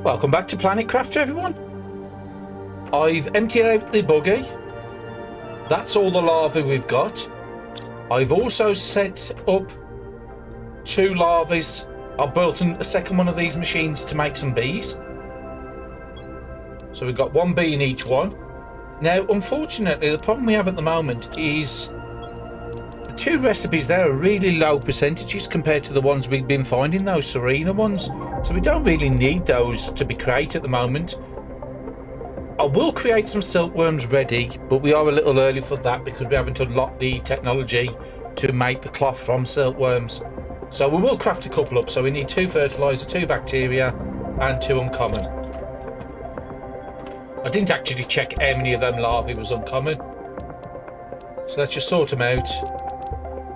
Welcome back to Planet Crafter, everyone. I've emptied out the buggy. That's all the larvae we've got. I've also set up 2 larvae. I've built a second one of these machines to make some bees. So we've got 1 bee in each one. Now, unfortunately, the problem we have at the moment is the 2 recipes there are really low percentages compared to the ones we've been finding, those Serena ones. So we don't really need those to be created at the moment. I will create some silkworms ready, but we are a little early for that because we haven't unlocked the technology to make the cloth from silkworms. So we will craft a couple up. So we need 2 fertilizer, 2 bacteria, and 2 uncommon. I didn't actually check how many of them larvae was uncommon. So let's just sort them out.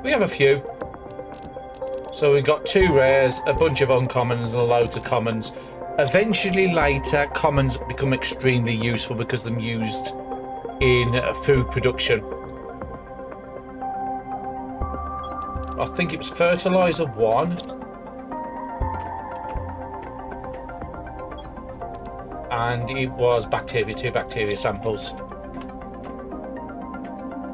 We have a few. So we've got 2 rares, a bunch of uncommons, and loads of commons. Eventually later, commons become extremely useful because they're used in food production. I think it was fertilizer 1. And it was bacteria, 2 bacteria samples.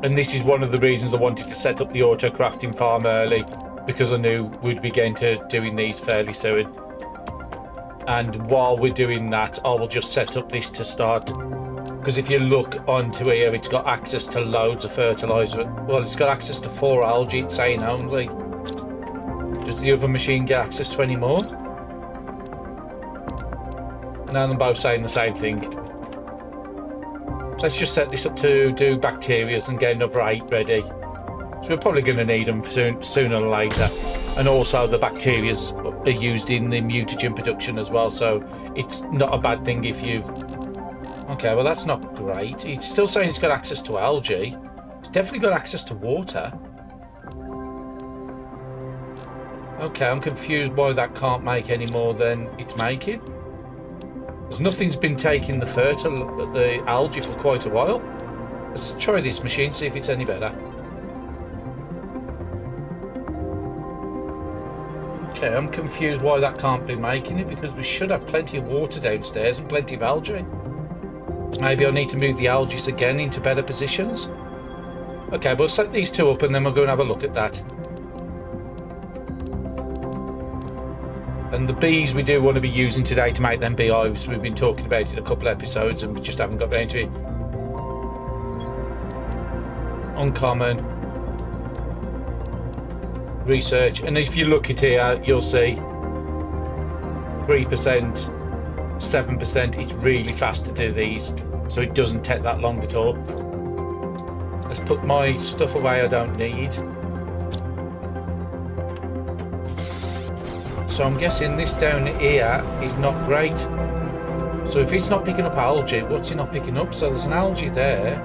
And this is one of the reasons I wanted to set up the auto crafting farm early, because I knew we'd be getting to doing these fairly soon. And while we're doing that, I will just set up this to start, because if you look onto here, it's got access to loads of fertilizer. Well, it's got access to 4 algae, it's saying only. Does the other machine get access to any more? Now they're both saying the same thing. Let's just set this up to do bacterias and get another 8 ready. So we're probably going to need them sooner or later. And also the bacterias are used in the mutagen production as well, so it's not a bad thing if you... Okay, well that's not great. It's still saying it's got access to algae. It's definitely got access to water. Okay, I'm confused why that can't make any more than it's making. Because nothing's been taking the algae for quite a while. Let's try this machine, see if it's any better. Okay, I'm confused why that can't be making it, because we should have plenty of water downstairs and plenty of algae. Maybe I need to move the algae again into better positions. Okay, we'll set these 2 up and then we'll go and have a look at that. And the bees we do want to be using today to make them beehives. We've been talking about it in a couple of episodes and we just haven't got round to it. Uncommon. Research, and if you look at here, you'll see 3%, 7%. It's really fast to do these, so it doesn't take that long at all. Let's put my stuff away I don't need. So I'm guessing this down here is not great. So if it's not picking up algae, what's it not picking up? So there's an algae there.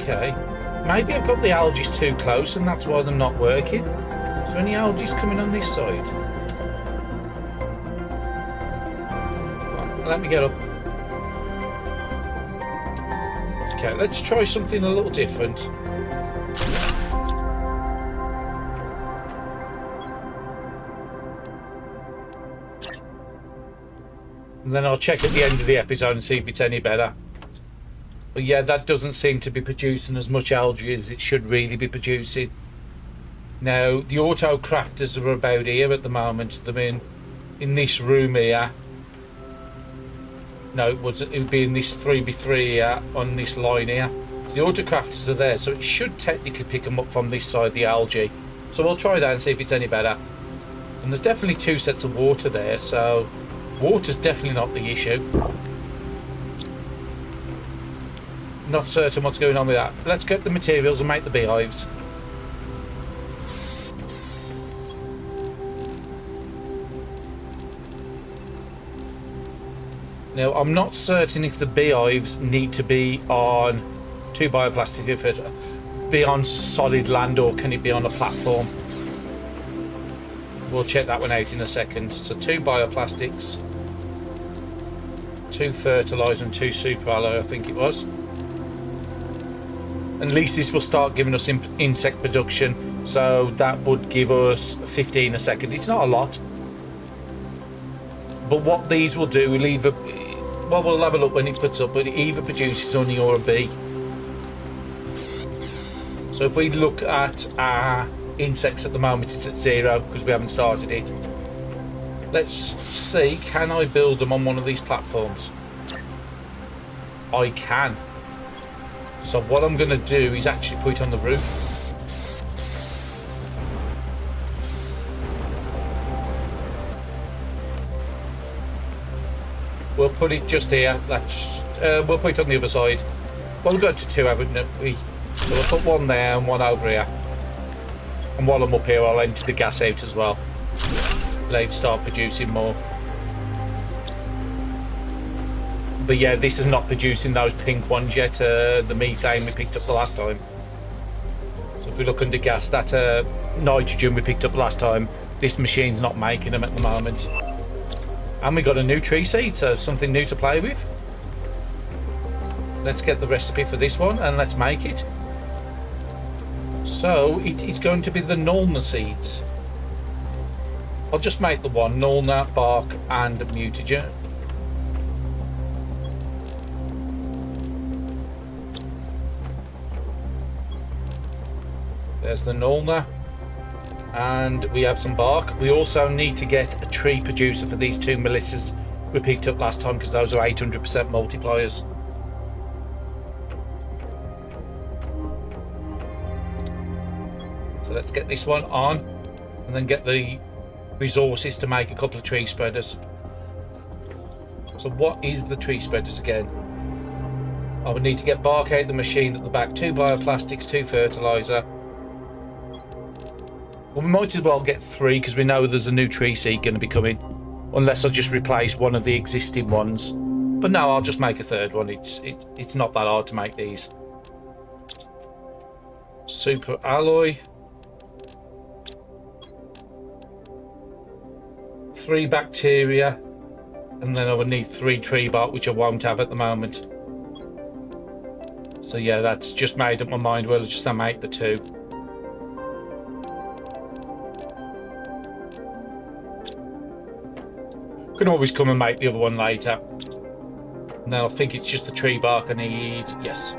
Okay, maybe I've got the algae too close and that's why they're not working. Is there any algae coming on this side? Well, let me get up. Okay, let's try something a little different. And then I'll check at the end of the episode and see if it's any better. But yeah, that doesn't seem to be producing as much algae as it should really be producing. Now, the auto crafters are about here at the moment. They're in this room here. No, it would be in this 3x3 here, on this line here. So the auto crafters are there, so it should technically pick them up from this side, the algae. So we'll try that and see if it's any better. And there's definitely 2 sets of water there, so water's definitely not the issue. Not certain what's going on with that. Let's get the materials and make the beehives. Now, I'm not certain if the beehives need to be on 2 bioplastic, if it be on solid land or can it be on a platform. We'll check that one out in a second. So 2 bioplastics, 2 fertilizer and 2 super alloy, I think it was. At least this will start giving us insect production. So that would give us 15 a second. It's not a lot. But what these will do, we'll either... Well, we'll have a look when it puts up, but it either produces honey or a bee. So if we look at our insects at the moment, it's at 0 because we haven't started it. Let's see, can I build them on one of these platforms? I can. So what I'm going to do is actually put it on the roof. We'll put it just here. That's we'll put it on the other side. Well, we've got to 2, haven't we? So we'll put one there and one over here. And while I'm up here, I'll empty the gas out as well. Let it start producing more. But yeah, this is not producing those pink ones yet. The methane we picked up the last time. So if we look under gas, that nitrogen we picked up last time, this machine's not making them at the moment. And we got a new tree seed, so something new to play with. Let's get the recipe for this one and let's make it. So it's going to be the Nulna seeds. I'll just make the one, Nulna, bark and mutagen. There's the Nulna. And we have some bark. We also need to get a tree producer for these 2 Melissas we picked up last time because those are 800% multipliers. So let's get this one on and then get the resources to make a couple of tree spreaders. So what is the tree spreaders again? I would need to get bark out the machine at the back, 2 bioplastics, 2 fertilizer. Well, we might as well get 3 because we know there's a new tree seed going to be coming. Unless I just replace one of the existing ones. But no, I'll just make a 3rd one. It's not that hard to make these. Super alloy. 3 bacteria. And then I would need 3 tree bark, which I won't have at the moment. So yeah, that's just made up my mind. Well, just to make the 2. Can always come and make the other one later. And then I think it's just the tree bark I need. Yes.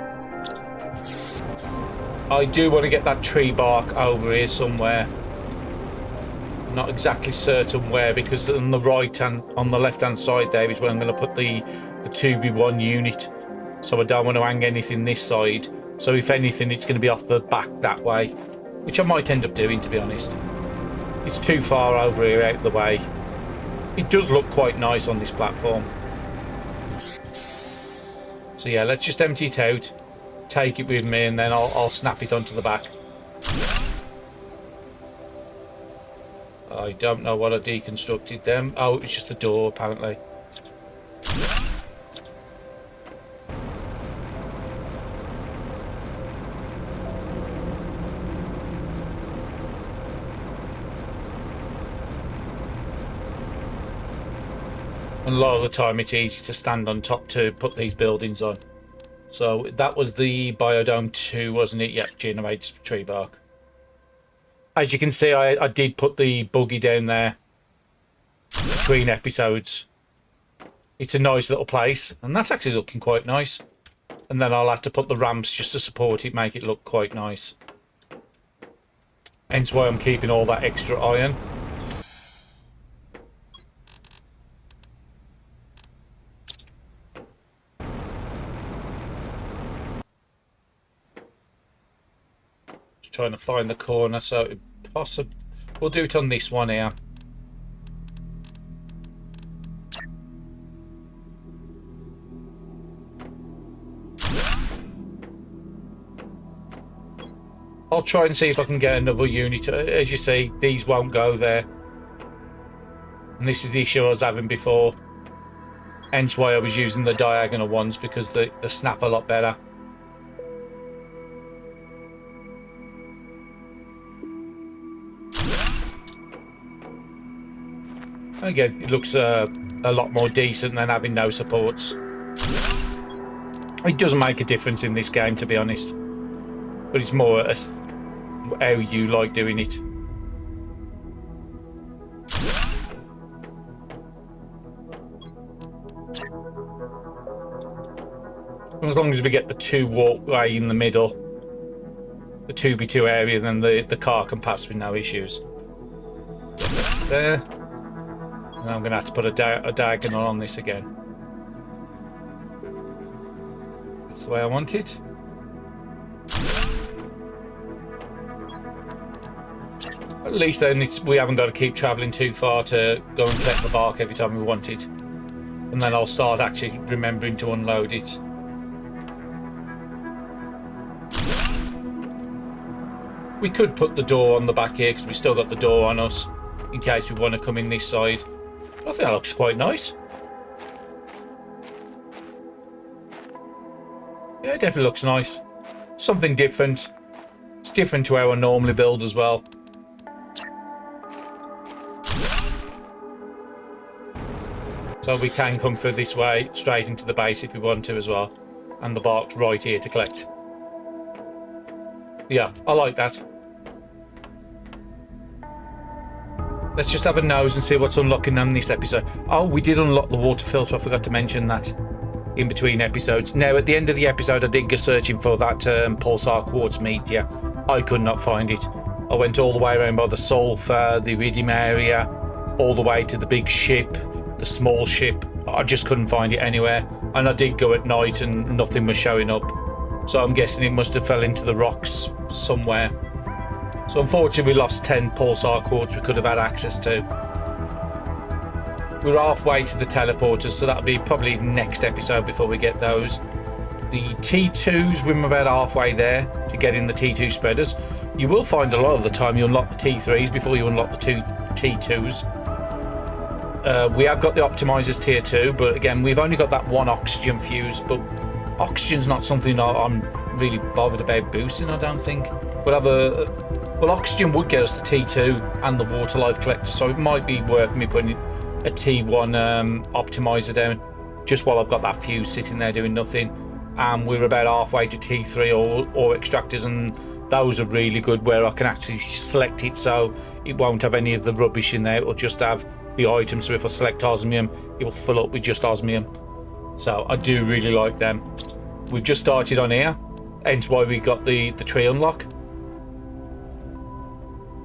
I do want to get that tree bark over here somewhere. I'm not exactly certain where, because on the right hand, on the left hand side there is where I'm going to put the 2v1 unit. So I don't want to hang anything this side. So if anything, it's going to be off the back that way, which I might end up doing, to be honest. It's too far over here out of the way. It does look quite nice on this platform. So yeah, let's just empty it out, take it with me, and then I'll snap it onto the back. I don't know what I deconstructed them. Oh, it was just the door, apparently. And a lot of the time it's easy to stand on top to put these buildings on. So that was the Biodome 2, wasn't it? Yep, generates tree bark. As you can see, I did put the buggy down there between episodes. It's a nice little place, and that's actually looking quite nice. And then I'll have to put the ramps just to support it, make it look quite nice. Hence why I'm keeping all that extra iron. Trying to find the corner, so possibly we'll do it on this one here. I'll try and see if I can get another unit. As you see, these won't go there, and this is the issue I was having before. Hence why I was using the diagonal ones, because they snap a lot better. Again, it looks a lot more decent than having no supports. It doesn't make a difference in this game, to be honest. but it's more how you like doing it. As long as we get the 2 walkway in the middle, the 2x2 area, then the car can pass with no issues. That's there. And I'm going to have to put a diagonal on this again. That's the way I want it. At least then we haven't got to keep travelling too far to go and collect the bark every time we want it. And then I'll start actually remembering to unload it. We could put the door on the back here because we still got the door on us in case we want to come in this side. But I think that looks quite nice. Yeah, it definitely looks nice. Something different. It's different to how I normally build as well. So we can come through this way straight into the base if we want to as well. And the bark's right here to collect. Yeah, I like that. Let's just have a nose and see what's unlocking on this episode. Oh, we did unlock the water filter. I forgot to mention that in between episodes. Now, at the end of the episode, I did go searching for that pulsar quartz meteor. I could not find it. I went all the way around by the Sulphur, the iridium area, all the way to the big ship, the small ship. I just couldn't find it anywhere. And I did go at night and nothing was showing up. So I'm guessing it must have fell into the rocks somewhere. So unfortunately we lost 10 pulsar quartz we could have had access to. We're halfway to the teleporters, so that'll be probably next episode before we get those. The T2s, we're about halfway there to getting the T2 spreaders. You will find a lot of the time you unlock the T3s before you unlock the T2s. We have got the optimizers tier 2, but again, we've only got that 1 oxygen fuse, but oxygen's not something I'm really bothered about boosting, I don't think. We'll have well, oxygen would get us the T2 and the water life collector, so it might be worth me putting a T1 optimizer down just while I've got that fuse sitting there doing nothing. And we're about halfway to T3 or extractors, and those are really good where I can actually select it so it won't have any of the rubbish in there. It'll just have the item, so if I select osmium, it will fill up with just osmium. So I do really like them. We've just started on here, hence why we got the tree unlock.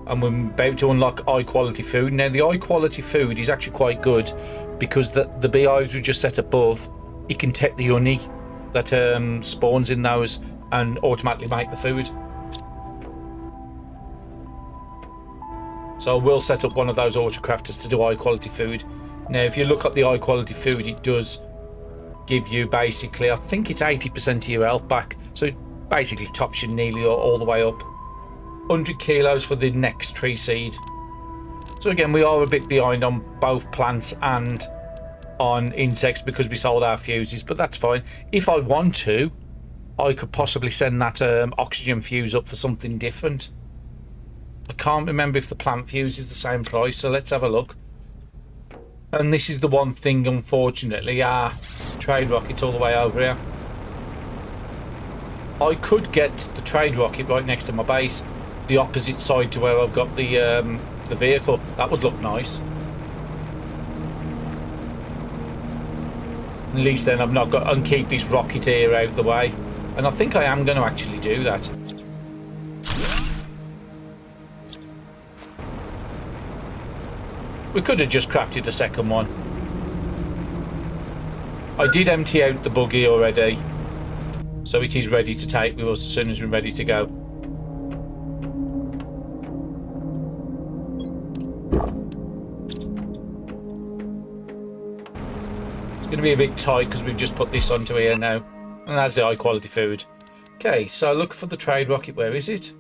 And we're about to unlock high quality food. Now the high quality food is actually quite good because the beehives we just set above, it can take the honey that spawns in those and automatically make the food. So we'll set up one of those autocrafters to do high quality food. Now if you look at the high quality food, it does give you basically, I think it's 80% of your health back. So it basically tops you nearly all the way up. 100 kilos for the next tree seed. So again, we are a bit behind on both plants and on insects because we sold our fuses, but that's fine. If I want to, I could possibly send that oxygen fuse up for something different. I can't remember if the plant fuse is the same price, so let's have a look. And this is the one thing, unfortunately, our trade rocket's all the way over here. I could get the trade rocket right next to my base, the opposite side to where I've got the vehicle. That would look nice. At least then I've not got and keep this rocket here out of the way. And I think I am going to actually do that. We could have just crafted a second one. I did empty out the buggy already, so it is ready to take with us as soon as we're ready to go. It's going to be a bit tight because we've just put this onto here now, and that's the high quality food. Okay, so look for the trade rocket. Where is it?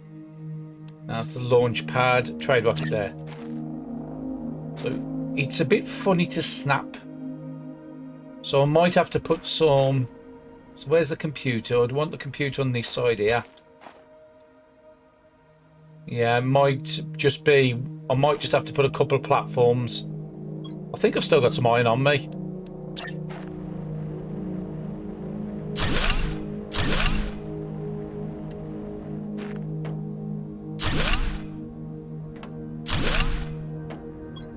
That's the launch pad. Trade rocket there. So it's a bit funny to snap, so I might have to put some. So where's the computer? I'd want the computer on this side here. Yeah, it might just be, I might just have to put a couple of platforms. I think I've still got some iron on me.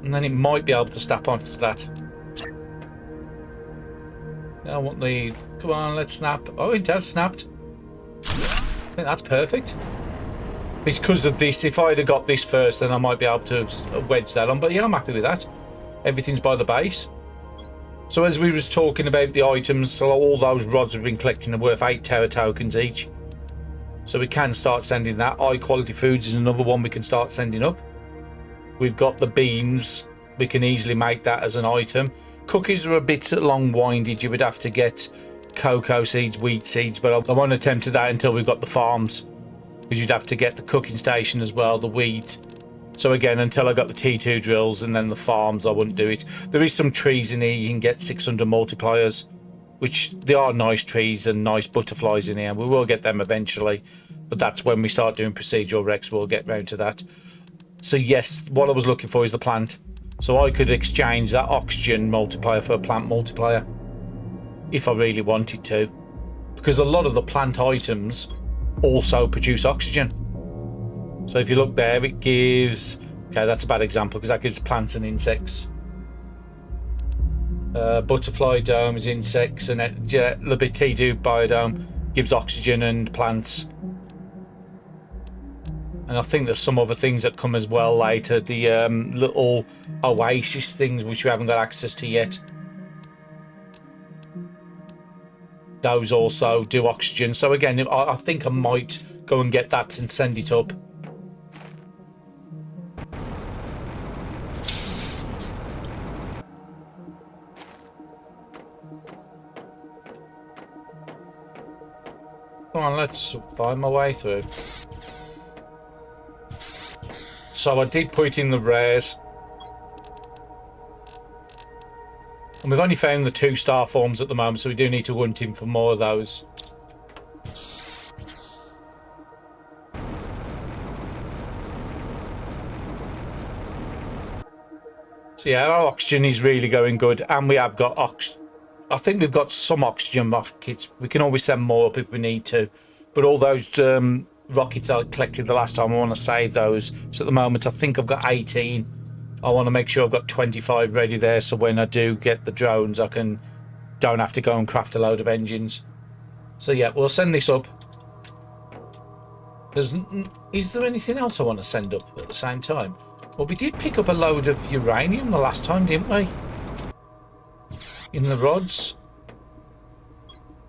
And then it might be able to snap onto that. Now I want the... Come on, let's snap. Oh, it has snapped. I think that's perfect. Because of this, if I'd have got this first, then I might be able to have wedged that on. But yeah, I'm happy with that. Everything's by the base. So as we was talking about the items, so all those rods we've been collecting are worth 8 Terra tokens each. So we can start sending that. High quality foods is another one we can start sending up. We've got the beans. We can easily make that as an item. Cookies are a bit long-winded. You would have to get cocoa seeds, wheat seeds, but I won't attempt that until we've got the farms. Because you'd have to get the cooking station as well, the wheat. So again, until I got the T2 drills and then the farms, I wouldn't do it. There is some trees in here you can get 600 multipliers, which they are nice trees and nice butterflies in here. We will get them eventually, but that's when we start doing procedural Rex, we'll get round to that. So yes, what I was looking for is the plant. So I could exchange that oxygen multiplier for a plant multiplier if I really wanted to. Because a lot of the plant items also produce oxygen. So if you look there, it gives... Okay, that's a bad example because that gives plants and insects. Butterfly dome is insects, and the bit T2 biodome gives oxygen and plants. And I think there's some other things that come as well later. The little oasis things which we haven't got access to yet. Those also do oxygen. So again, I think I might go and get that and send it up. Come on, let's find my way through. So I did put in the rares. And we've only found the 2 star forms at the moment, so we do need to hunt in for more of those. So yeah, our oxygen is really going good, and we have got I think we've got some oxygen rockets. We can always send more up if we need to. But all those rockets I collected the last time, I want to save those. So at the moment, I think I've got 18. I want to make sure I've got 25 ready there, so when I do get the drones, I don't have to go and craft a load of engines. So yeah, we'll send this up. Is there anything else I want to send up at the same time? Well, we did pick up a load of uranium the last time, didn't we? In the rods.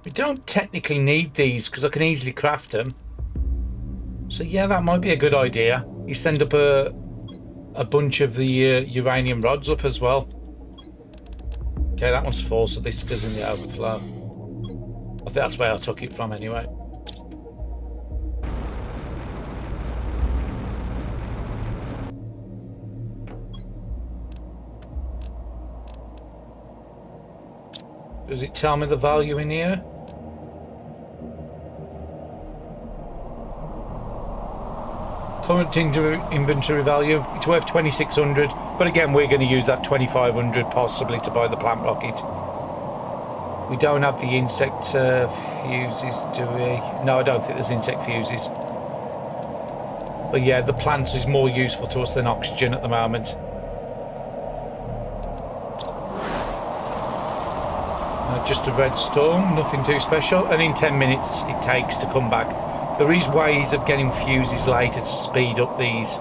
We don't technically need these because I can easily craft them. So yeah, that might be a good idea. You send up a bunch of the uranium rods up as well. Okay, that one's full, so this goes in the overflow. I think that's where I took it from anyway. Does it tell me the value in here? Current inventory value, it's worth 2,600, but again we're going to use that 2,500 possibly to buy the plant rocket. We don't have the insect fuses, do we? No, I don't think there's insect fuses. But yeah, the plant is more useful to us than oxygen at the moment. Just a red storm, nothing too special, and in 10 minutes it takes to come back. There is ways of getting fuses later to speed up these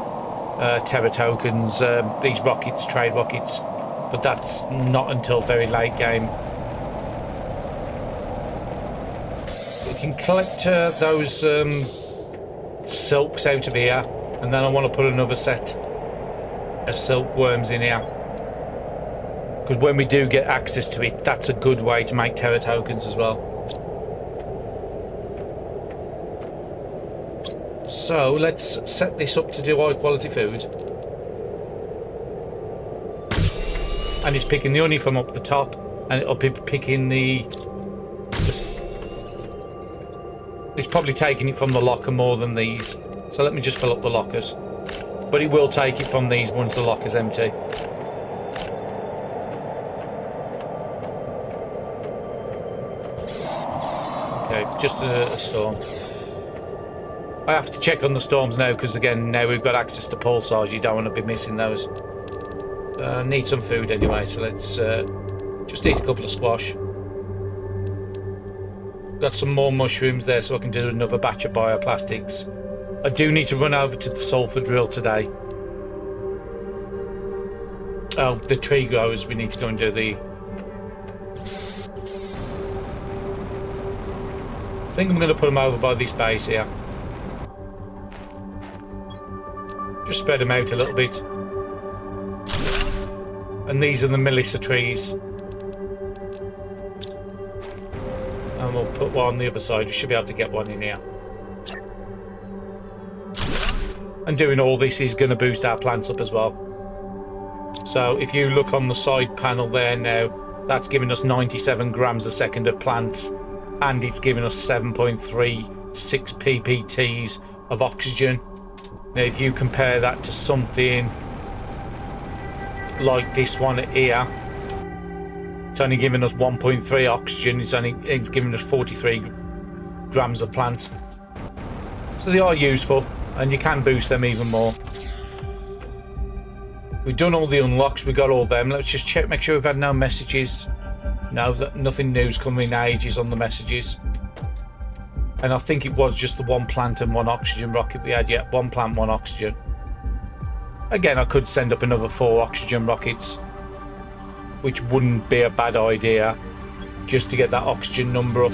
Terra tokens, these rockets, trade rockets, but that's not until very late game. We can collect those silks out of here, and then I want to put another set of silkworms in here. Because when we do get access to it, that's a good way to make Terra tokens as well. So let's set this up to do high quality food. And it's picking the honey from up the top, and it'll be picking it's probably taking it from the locker more than these. So let me just fill up the lockers. But it will take it from these once the locker's empty. Okay, just a storm. I have to check on the storms now because again, now we've got access to pulsars. You don't want to be missing those. Need some food anyway, so let's just eat a couple of squash. Got some more mushrooms there so I can do another batch of bioplastics. I do need to run over to the sulphur drill today. Oh, the tree growers, we need to go and do the... I think I'm going to put them over by this base here. Just spread them out a little bit. And these are the melissa trees. And we'll put one on the other side. We should be able to get one in here. And doing all this is going to boost our plants up as well. So if you look on the side panel there now, that's giving us 97 grams a second of plants. And it's giving us 7.36 ppts of oxygen. Now if you compare that to something like this one here, it's only giving us 1.3 oxygen. It's giving us 43 grams of plants. So they are useful, and you can boost them even more. We've done all the unlocks, we got all them. Let's just check, make sure we've had no messages. No, nothing new's coming in ages on the messages. And I think it was just the one plant and one oxygen rocket we had. Yeah, one plant, one oxygen. Again, I could send up another 4 oxygen rockets, which wouldn't be a bad idea, just to get that oxygen number up.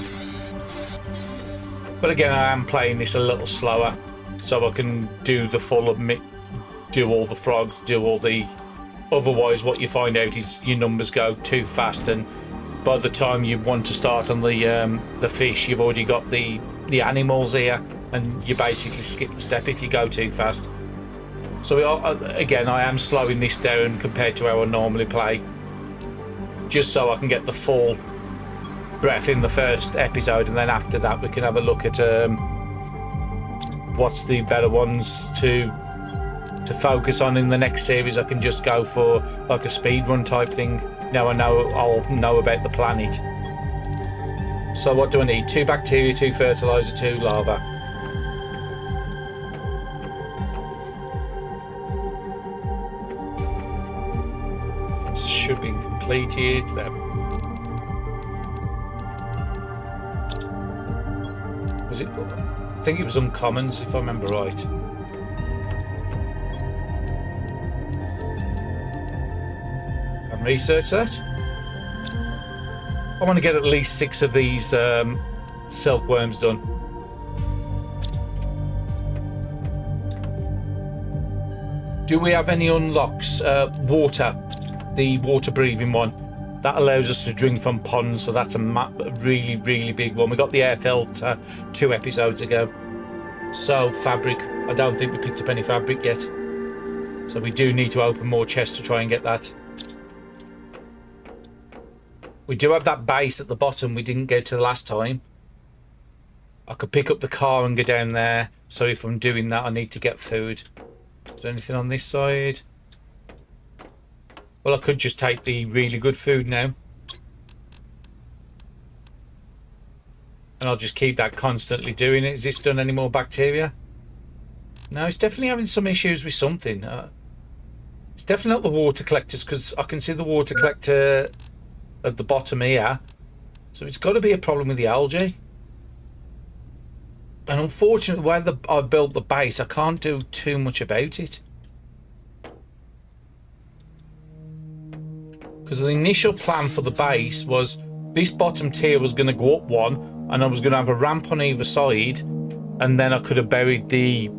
But again, I am playing this a little slower, so I can do the full admit, do all the frogs, do all the... Otherwise, what you find out is your numbers go too fast, and by the time you want to start on the fish, you've already got the animals here, and you basically skip the step if you go too fast. So we are, again, I am slowing this down compared to how I normally play, just so I can get the full breath in the first episode, and then after that we can have a look at what's the better ones to focus on in the next series. I can just go for like a speed run type thing. Now I'll know about the planet. So what do I need? 2 bacteria, 2 fertilizer, 2 larva. It should be completed. There. Was it? I think it was uncommons, if I remember right. And research that. I want to get at least 6 of these silkworms done. Do we have any unlocks? Water, the water breathing one. That allows us to drink from ponds, so that's a really, really big one. We got the air filter 2 episodes ago. So fabric, I don't think we picked up any fabric yet. So we do need to open more chests to try and get that. We do have that base at the bottom we didn't go to the last time. I could pick up the car and go down there. So if I'm doing that, I need to get food. Is there anything on this side? Well, I could just take the really good food now. And I'll just keep that constantly doing it. Has this done any more bacteria? No, it's definitely having some issues with something. It's definitely not the water collectors, because I can see the water collector at the bottom here. So it's got to be a problem with the algae. And unfortunately, where I've built the base, I can't do too much about it. Because the initial plan for the base was this bottom tier was going to go up 1, and I was going to have a ramp on either side, and then I could have buried the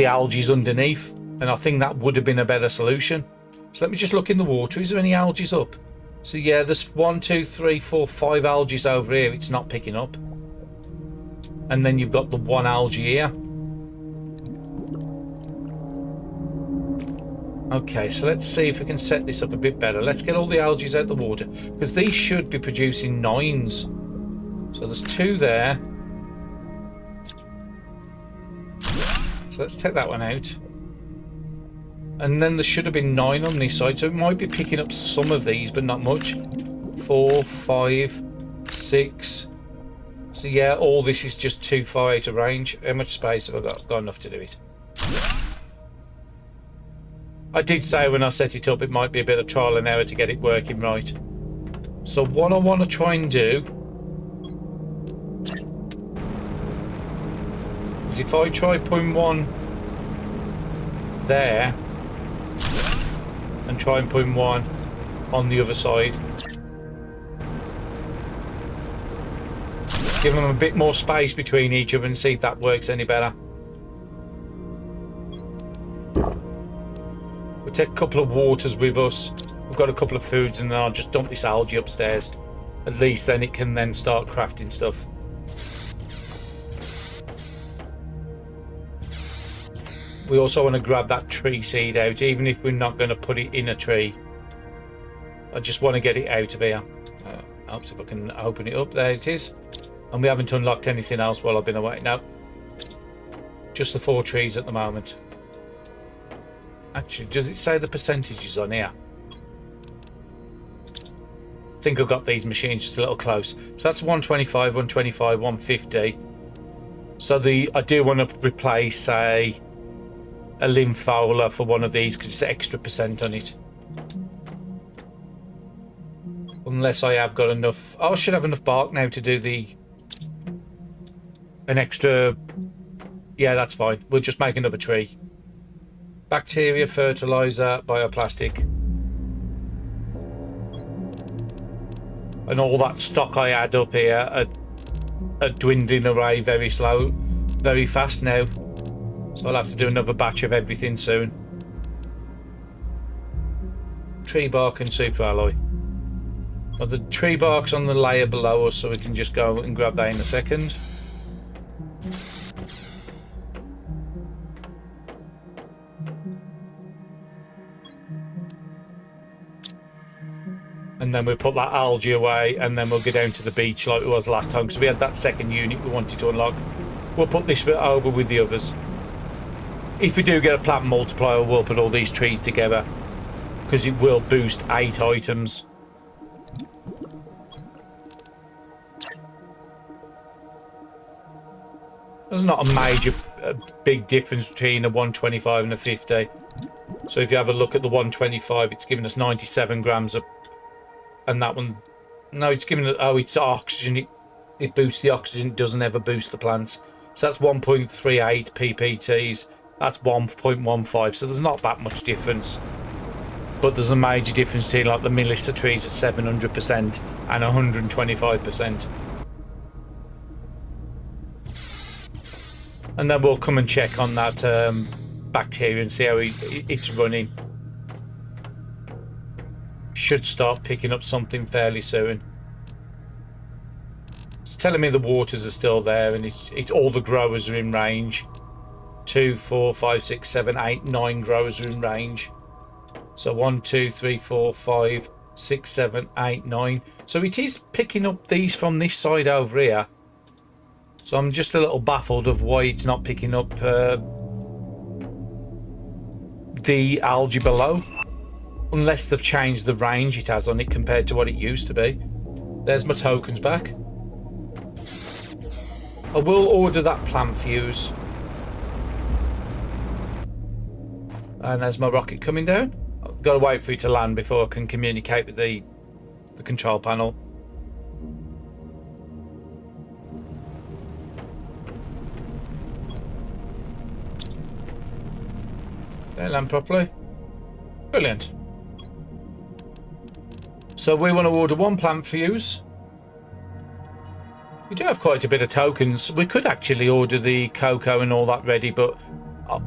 algae underneath, and I think that would have been a better solution. So let me just look in the water. Is there any algae up? So yeah, there's 1, 2, 3, 4, 5 algae over here. It's not picking up. And then you've got the 1 algae here. Okay, so let's see if we can set this up a bit better. Let's get all the algae out the water, because these should be producing 9s. So there's 2 there. So let's take that one out. And then there should have been 9 on this side, so it might be picking up some of these, but not much. 4, 5, 6. So yeah, all this is just too far out of range. How much space have I got? I've got enough to do it. I did say when I set it up it might be a bit of trial and error to get it working right. So what I want to try and do is if I try putting one there and try and putting one on the other side, give them a bit more space between each other and see if that works any better. We'll take a couple of waters with us. We've got a couple of foods, and then I'll just dump this algae upstairs. At least then it can then start crafting stuff. We also want to grab that tree seed out, even if we're not going to put it in a tree. I just want to get it out of here. Helps if I can open it up. There it is. And we haven't unlocked anything else while I've been away. No. Just the 4 trees at the moment. Actually, does it say the percentages on here? I think I've got these machines just a little close. So that's 125, 125, 150. So I do want to replace, say, a lymphola for one of these because it's extra percent on it. Unless I have got enough. Oh, I should have enough bark now to do an extra. Yeah, that's fine. We'll just make another tree. Bacteria, fertilizer, bioplastic. And all that stock I add up here are dwindling away very slow, very fast now. So I'll have to do another batch of everything soon. Tree bark and super alloy. Well, the tree bark's on the layer below us, so we can just go and grab that in a second. And then we'll put that algae away, and then we'll go down to the beach like it was last time, because we had that second unit we wanted to unlock. We'll put this bit over with the others. If we do get a plant multiplier, we'll put all these trees together, because it will boost 8 items. There's not a major big difference between a 125 and a 50. So if you have a look at the 125, it's giving us 97 grams of. And that one, no, it's giving it. Oh, it's oxygen. It boosts the oxygen. It doesn't ever boost the plants. So that's 1.38 ppts. That's 1.15. So there's not that much difference. But there's a major difference between like the Melissa trees at 700% and 125%. And then we'll come and check on that bacteria and see how it's running. Should start picking up something fairly soon. It's telling me the waters are still there, and it's all the growers are in range. 2, 4, 5, 6, 7, 8, 9 growers are in range. So 1, 2, 3, 4, 5, 6, 7, 8, 9. So it is picking up these from this side over here. So I'm just a little baffled of why it's not picking up the algae below. Unless they've changed the range it has on it compared to what it used to be. There's my tokens back. I will order that plant fuse. And there's my rocket coming down. I've got to wait for it to land before I can communicate with the control panel. Did it land properly? Brilliant. So we want to order 1 plant fuse. We do have quite a bit of tokens. We could actually order the cocoa and all that ready, but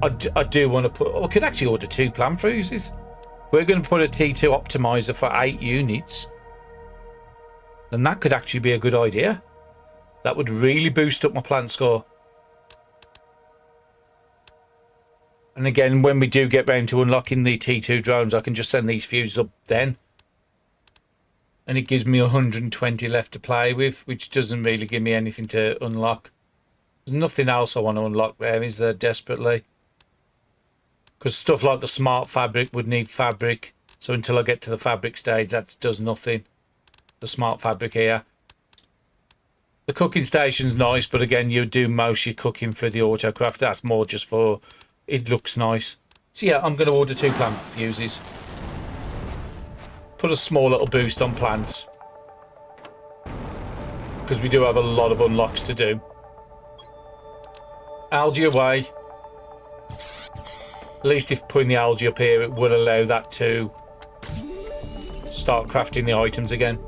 I do want to put. I could actually order 2 plant fuses. We're going to put a T2 optimizer for 8 units. Then that could actually be a good idea. That would really boost up my plant score. And again, when we do get round to unlocking the T2 drones, I can just send these fuses up then. And it gives me 120 left to play with, which doesn't really give me anything to unlock. There's nothing else I want to unlock there, is there, desperately? Because stuff like the smart fabric would need fabric. So until I get to the fabric stage, that does nothing. The smart fabric here. The cooking station's nice, but again, you do most of your cooking for the autocraft. That's more just for... It looks nice. So yeah, I'm going to order 2 plant fuses. Put a small little boost on plants. Because we do have a lot of unlocks to do. Algae away. At least if putting the algae up here, it would allow that to start crafting the items again.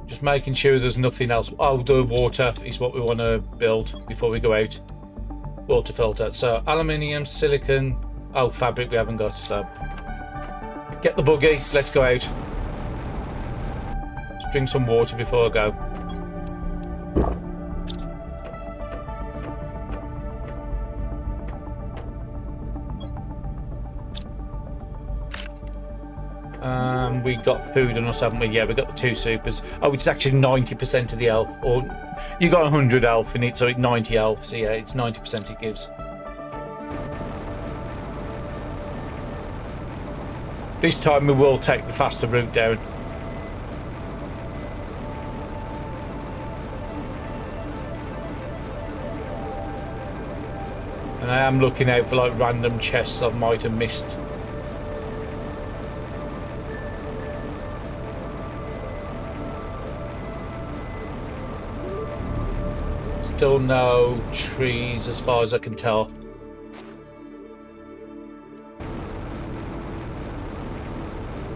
Just making sure there's nothing else. Oh, the water is what we want to build before we go out. Water filter. So aluminium, silicon. Oh, fabric we haven't got. So get the buggy. Let's go out. Let's drink some water before I go. We got food on us, haven't we? Yeah, we got the 2 supers. Oh, it's actually 90% of the health. Or you got 100 health in it, so it's 90 health. So yeah, it's 90% it gives. This time we will take the faster route down. And I am looking out for like random chests I might have missed. Still no trees as far as I can tell.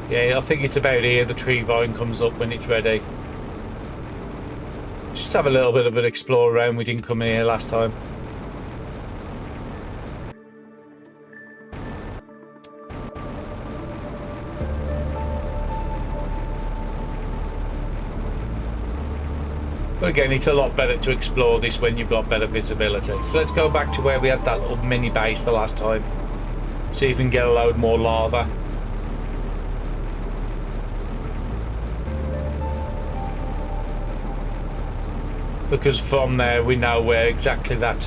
Yeah, I think it's about here the tree vine comes up when it's ready. Just have a little bit of an explore around. We didn't come here last time. But again, it's a lot better to explore this when you've got better visibility. So let's go back to where we had that little mini base the last time. See if we can get a load more lava. Because from there we know where exactly that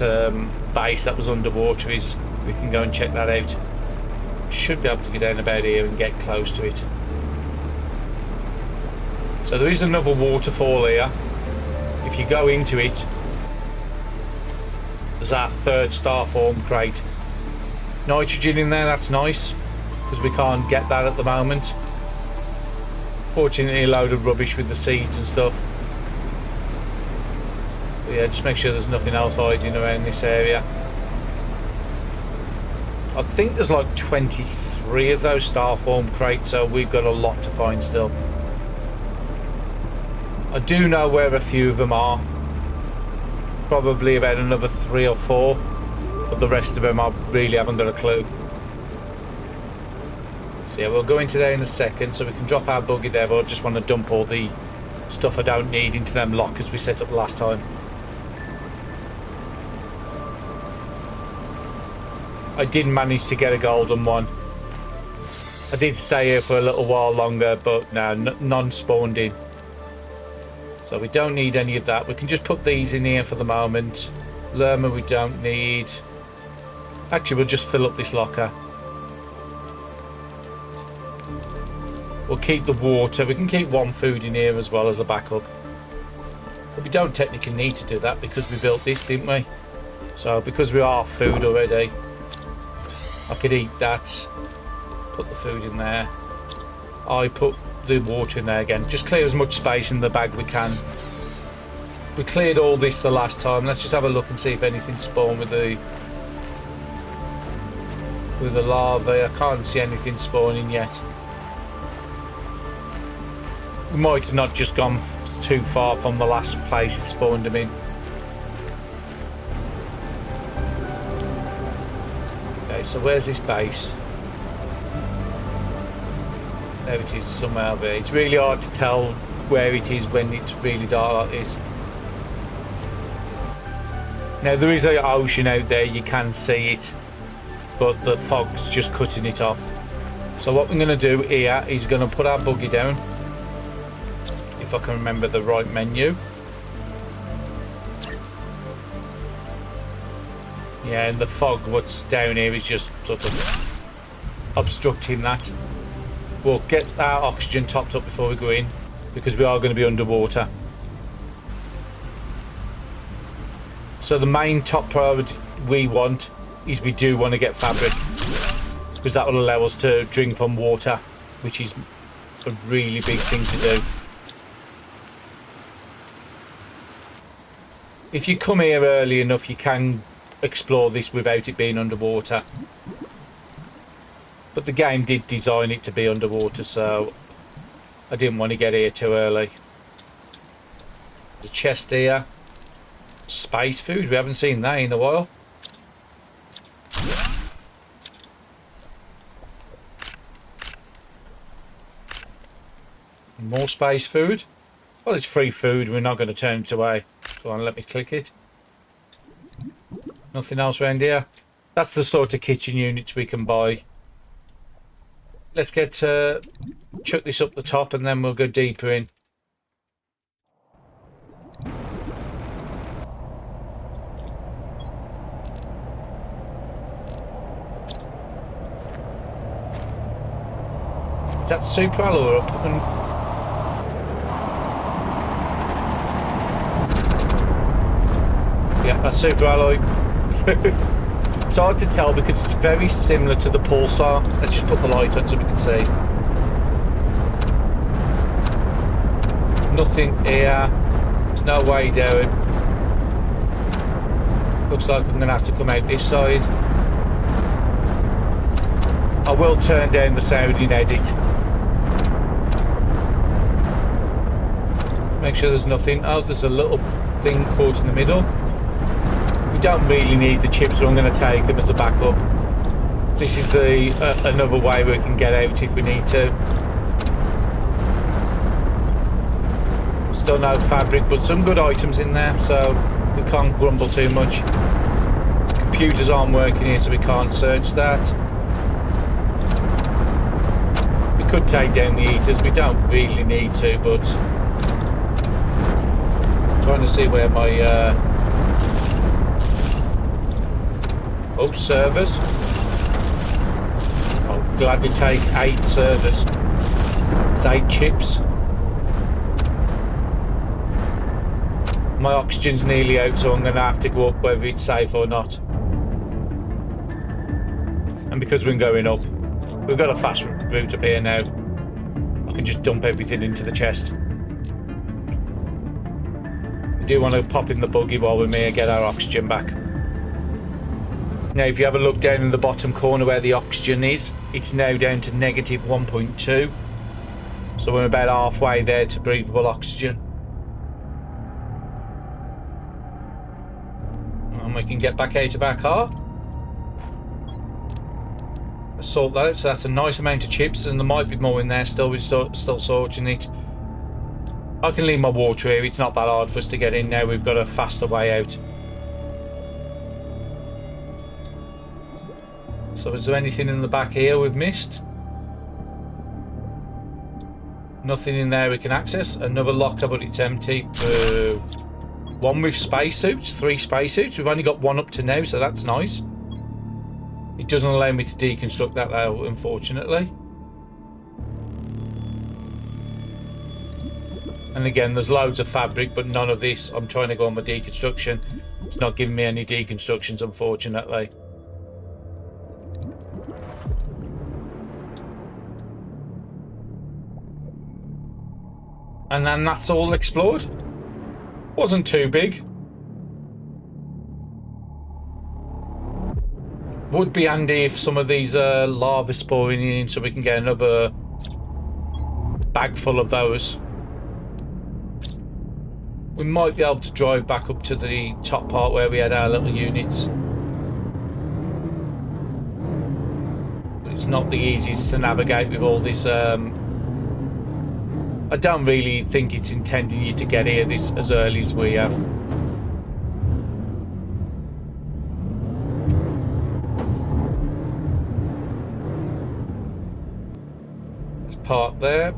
base that was underwater is. We can go and check that out. Should be able to get down about here and get close to it. So there is another waterfall here. If you go into it, there's our 3rd starform crate. Nitrogen in there, that's nice, because we can't get that at the moment. Fortunately, a load of rubbish with the seeds and stuff. But yeah, just make sure there's nothing else hiding around this area. I think there's like 23 of those starform crates, so we've got a lot to find still. I do know where a few of them are. Probably about another 3 or 4. But the rest of them I really haven't got a clue. So yeah, we'll go into there in a second so we can drop our buggy there, but I just want to dump all the stuff I don't need into them lockers we set up last time. I did manage to get a golden one. I did stay here for a little while longer, but no, none spawned in. So we don't need any of that. We can just put these in here for the moment. Lerma we don't need. Actually, we'll just fill up this locker. We'll keep the water. We can keep 1 food in here as well as a backup. But we don't technically need to do that because we built this, didn't we? So because we are food already, I could eat that. Put the food in there. I put the water in there again. Just clear as much space in the bag we can. We cleared all this the last time. Let's just have a look and see if anything spawned with the larvae. I can't see anything spawning yet. We might have not just gone too far from the last place it spawned them in. Okay, so where's this base? There it is, somewhere there. It's really hard to tell where it is when it's really dark like this. Now there is an ocean out there, you can see it, but the fog's just cutting it off. So what we're going to do here is going to put our buggy down, if I can remember the right menu. Yeah, and the fog what's down here is just sort of obstructing that. We'll get our oxygen topped up before we go in, because we are going to be underwater. So the main top priority we want is we do want to get fabric, because that will allow us to drink from water, which is a really big thing to do. If you come here early enough, you can explore this without it being underwater. But the game did design it to be underwater, so I didn't want to get here too early. The chest here. Space food, we haven't seen that in a while. More space food. Well, it's free food, we're not going to turn it away. Go on, let me click it. Nothing else around here. That's the sort of kitchen units we can buy. Let's get chuck this up the top and then we'll go deeper in. Is that super alloy up? Yeah, that's super alloy. It's hard to tell because it's very similar to the pulsar. Let's just put the light on so we can see. Nothing here. There's no way down. Looks like I'm going to have to come out this side. I will turn down the sound in edit. Make sure there's nothing. Oh, there's a little thing caught in the middle. We don't really need the chips, so I'm going to take them as a backup. This is the another way we can get out if we need to. Still no fabric, but some good items in there, so we can't grumble too much. Computers aren't working here, so we can't search that. We could take down the eaters. We don't really need to, but I'm trying to see where my oh, servers. I'll gladly take 8 servers. It's 8 chips. My oxygen's nearly out, so I'm going to have to go up whether it's safe or not. And because we're going up, we've got a fast route up here now. I can just dump everything into the chest. We do want to pop in the buggy while we're here, get our oxygen back. Now, if you have a look down in the bottom corner where the oxygen is, it's now down to negative 1.2. So we're about halfway there to breathable oxygen. And we can get back out of our car. Let's sort that out. So that's a nice amount of chips, and there might be more in there still. We're still sorting it. I can leave my water here. It's not that hard for us to get in now. We've got a faster way out. So is there anything in the back here we've missed? Nothing in there we can access. Another locker, but it's empty. Boo. One with spacesuits, 3 spacesuits. We've only got 1 up to now, so that's nice. It doesn't allow me to deconstruct that though, unfortunately. And again, there's loads of fabric, but none of this. I'm trying to go on my deconstruction. It's not giving me any deconstructions, unfortunately. And then that's all explored. Wasn't too big. Would be handy if some of these larvae spawning in so we can get another bag full of those. We might be able to drive back up to the top part where we had our little units. But it's not the easiest to navigate with all this. I don't really think it's intending you to get here this as early as we have. Let's park there.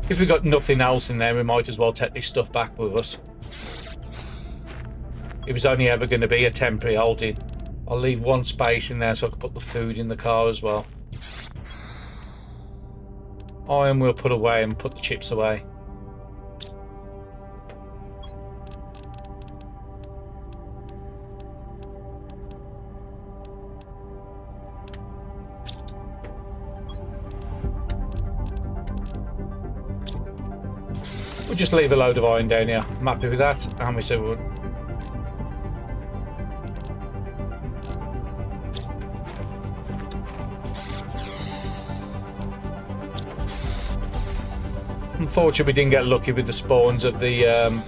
If we've got nothing else in there, we might as well take this stuff back with us. It was only ever going to be a temporary holding. I'll leave 1 space in there so I can put the food in the car as well. Iron we'll put away and put the chips away. We'll just leave a load of iron down here. I'm happy with that. And we say wood. Unfortunately, we didn't get lucky with the spawns of the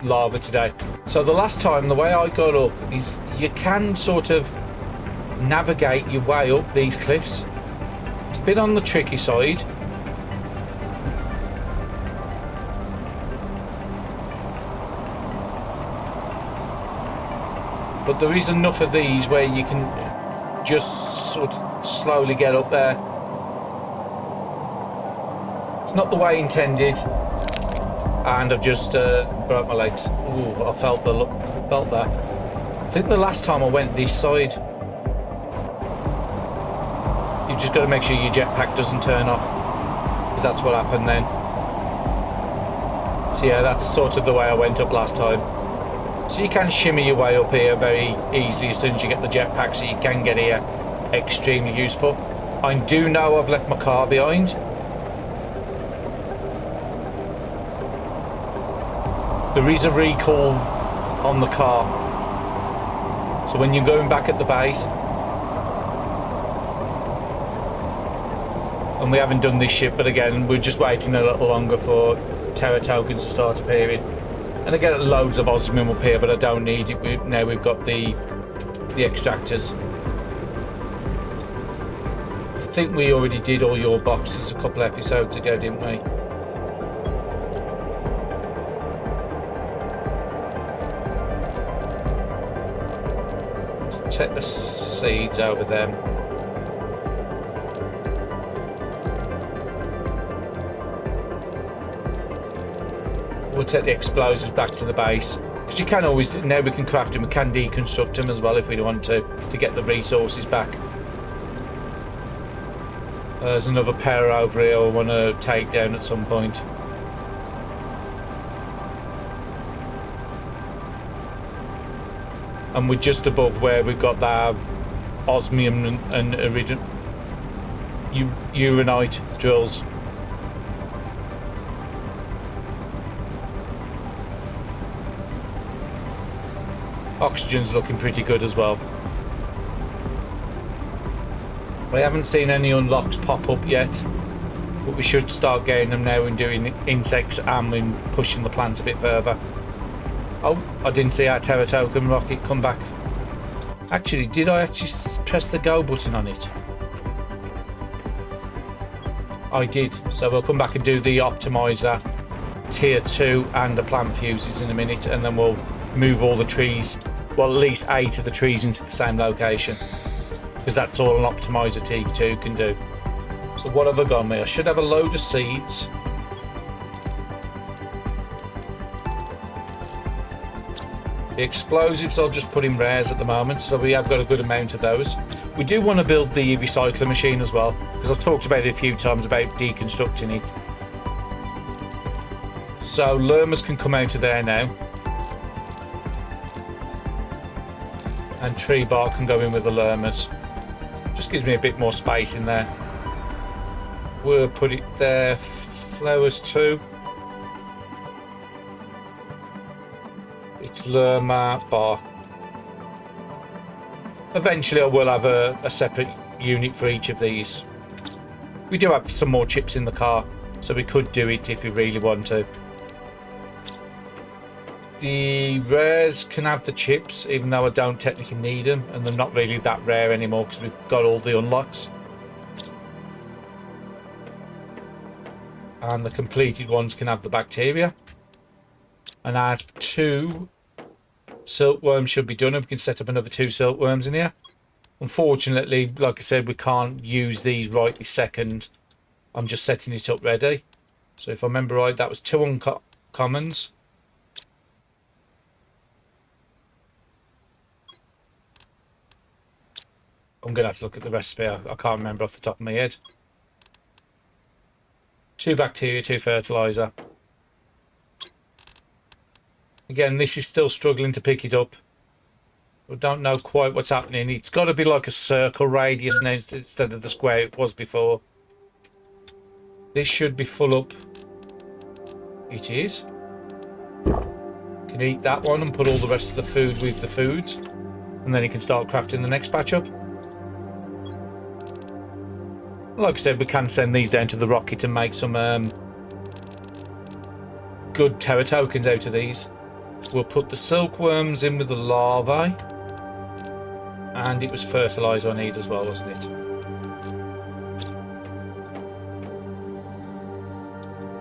larva today. So the last time, the way I got up is you can sort of navigate your way up these cliffs. It's a bit on the tricky side. But there is enough of these where you can just sort of slowly get up there. It's not the way intended. And I've just broke my legs. Ooh, I felt that. I think the last time I went this side, you just got to make sure your jetpack doesn't turn off, because that's what happened then. So yeah, that's sort of the way I went up last time. So you can shimmy your way up here very easily as soon as you get the jetpack, so you can get here extremely useful. I do know I've left my car behind. There is a recall on the car. So when you're going back at the base, and we haven't done this ship, but again, we're just waiting a little longer for terra tokens to start appearing. And I get loads of osmium up here, but I don't need it. Now we've got the extractors. I think we already did all your boxes a couple of episodes ago, didn't we? Take the seeds over them. We'll take the explosives back to the base, because you can always, now we can craft them, we can deconstruct them as well if we want to get the resources back. There's another pair over here I want to take down at some point. And we're just above where we've got that osmium and uranite drills. Oxygen's looking pretty good as well. We haven't seen any unlocks pop up yet, but we should start getting them now and doing insects and in pushing the plants a bit further. Oh, I didn't see our terra token rocket come back. Actually, did I actually press the go button on it? I did. So we'll come back and do the optimizer, tier 2 and the plant fuses in a minute, and then we'll move all the trees, well, at least 8 of the trees into the same location, because that's all an optimizer T2 can do. So what have I got me? I should have a load of seeds. The explosives I'll just put in rares at the moment, so we have got a good amount of those. We do want to build the recycler machine as well, because I've talked about it a few times about deconstructing it. So lermas can come out of there now. And tree bark can go in with the lermas. Just gives me a bit more space in there. We'll put it there. Flowers too. It's lerma bark. Eventually I will have a separate unit for each of these. We do have some more chips in the car, so we could do it if we really want to. The rares can have the chips, even though I don't technically need them, and they're not really that rare anymore because we've got all the unlocks. And the completed ones can have the bacteria. And our 2 silkworms should be done, and we can set up another 2 silkworms in here. Unfortunately, like I said, we can't use these right this second. I'm just setting it up ready. So if I remember right, that was 2 uncommons. I'm going to have to look at the recipe. I can't remember off the top of my head. 2 bacteria, 2 fertilizer. Again, this is still struggling to pick it up. We don't know quite what's happening. It's got to be like a circle radius now instead of the square it was before. This should be full up. It is. Can eat that one and put all the rest of the food with the foods. And then he can start crafting the next batch up. Like I said, we can send these down to the rocket and make some good terra tokens out of these. We'll put the silkworms in with the larvae. And it was fertilizer I need as well, wasn't it?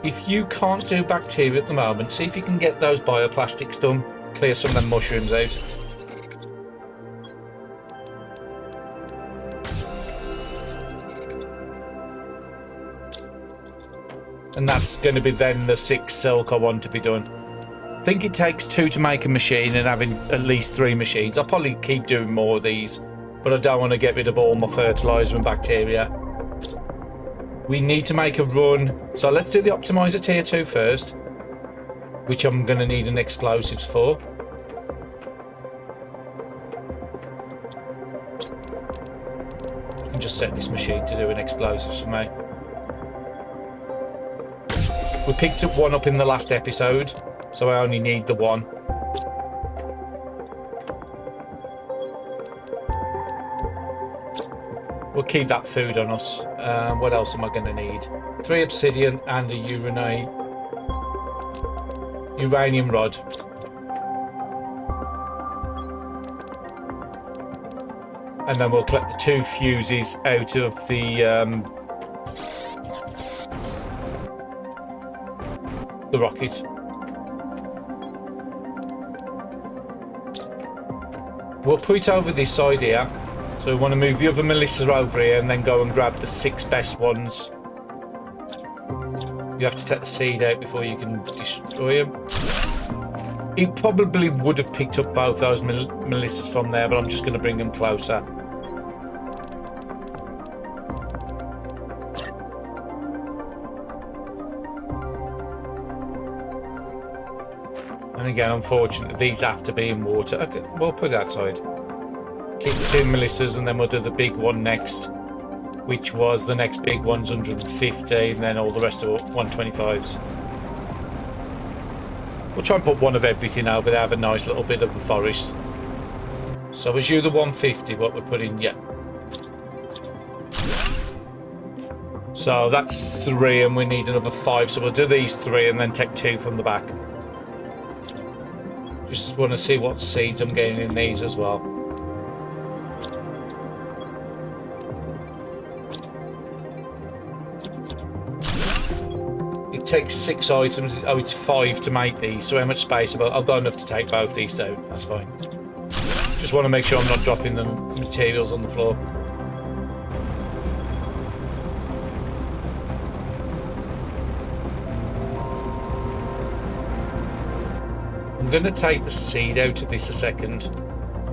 If you can't do bacteria at the moment, see if you can get those bioplastics done. Clear some of them mushrooms out. And that's going to be then the 6 silk I want to be done. I think it takes 2 to make a machine and having at least 3 machines. I'll probably keep doing more of these, but I don't want to get rid of all my fertilizer and bacteria. We need to make a run. So let's do the optimizer tier 2 first, which I'm going to need an explosives for. I can just set this machine to do an explosives for me. We picked up one up in the last episode, so I only need the one. We'll keep that food on us. What else am I going to need? 3 obsidian and a uranium rod. And then we'll collect the 2 fuses out of the rocket. We'll put it over this side here. So we want to move the other Melissas over here and then go and grab the 6 best ones. You have to take the seed out before you can destroy them. It probably would have picked up both those Melissas from there, but I'm just going to bring them closer. And again, unfortunately, these have to be in water. Okay, we'll put it outside. Keep the 2 Melissas and then we'll do the big one next, which was the next big one's 150 and then all the rest are 125s. We'll try and put one of everything over there, have a nice little bit of the forest. So was you the 150 what we're putting? Yeah. So that's 3 and we need another 5, so we'll do these 3 and then take 2 from the back. Just want to see what seeds I'm getting in these as well. It takes 6 items. Oh, it's 5 to make these. So how much space? I've got enough to take both these down. That's fine. Just want to make sure I'm not dropping the materials on the floor. I'm going to take the seed out of this a second,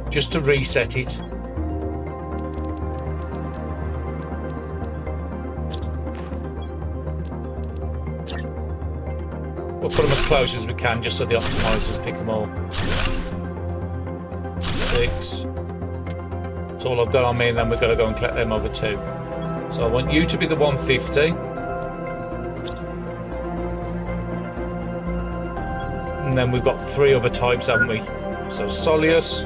just to reset it. We'll put them as close as we can, just so the optimizers pick them all. 6. That's all I've got on me, and then we've got to go and collect them other 2. So I want you to be the 150. And then we've got 3 other types, haven't we? So Soleus,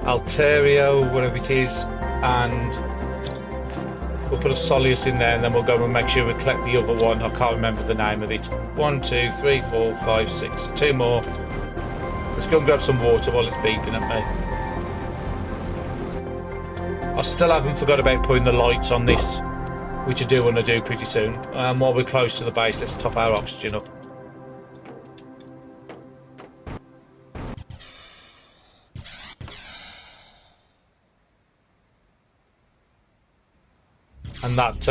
Alterio, whatever it is, and we'll put a Soleus in there, and then we'll go and make sure we collect the other one. I can't remember the name of it. 1, 2, 3, 4, 5, 6. 2 more. Let's go and grab some water while it's beeping at me. I still haven't forgot about putting the lights on this, which I do want to do pretty soon. While we're close to the base, let's top our oxygen up. And that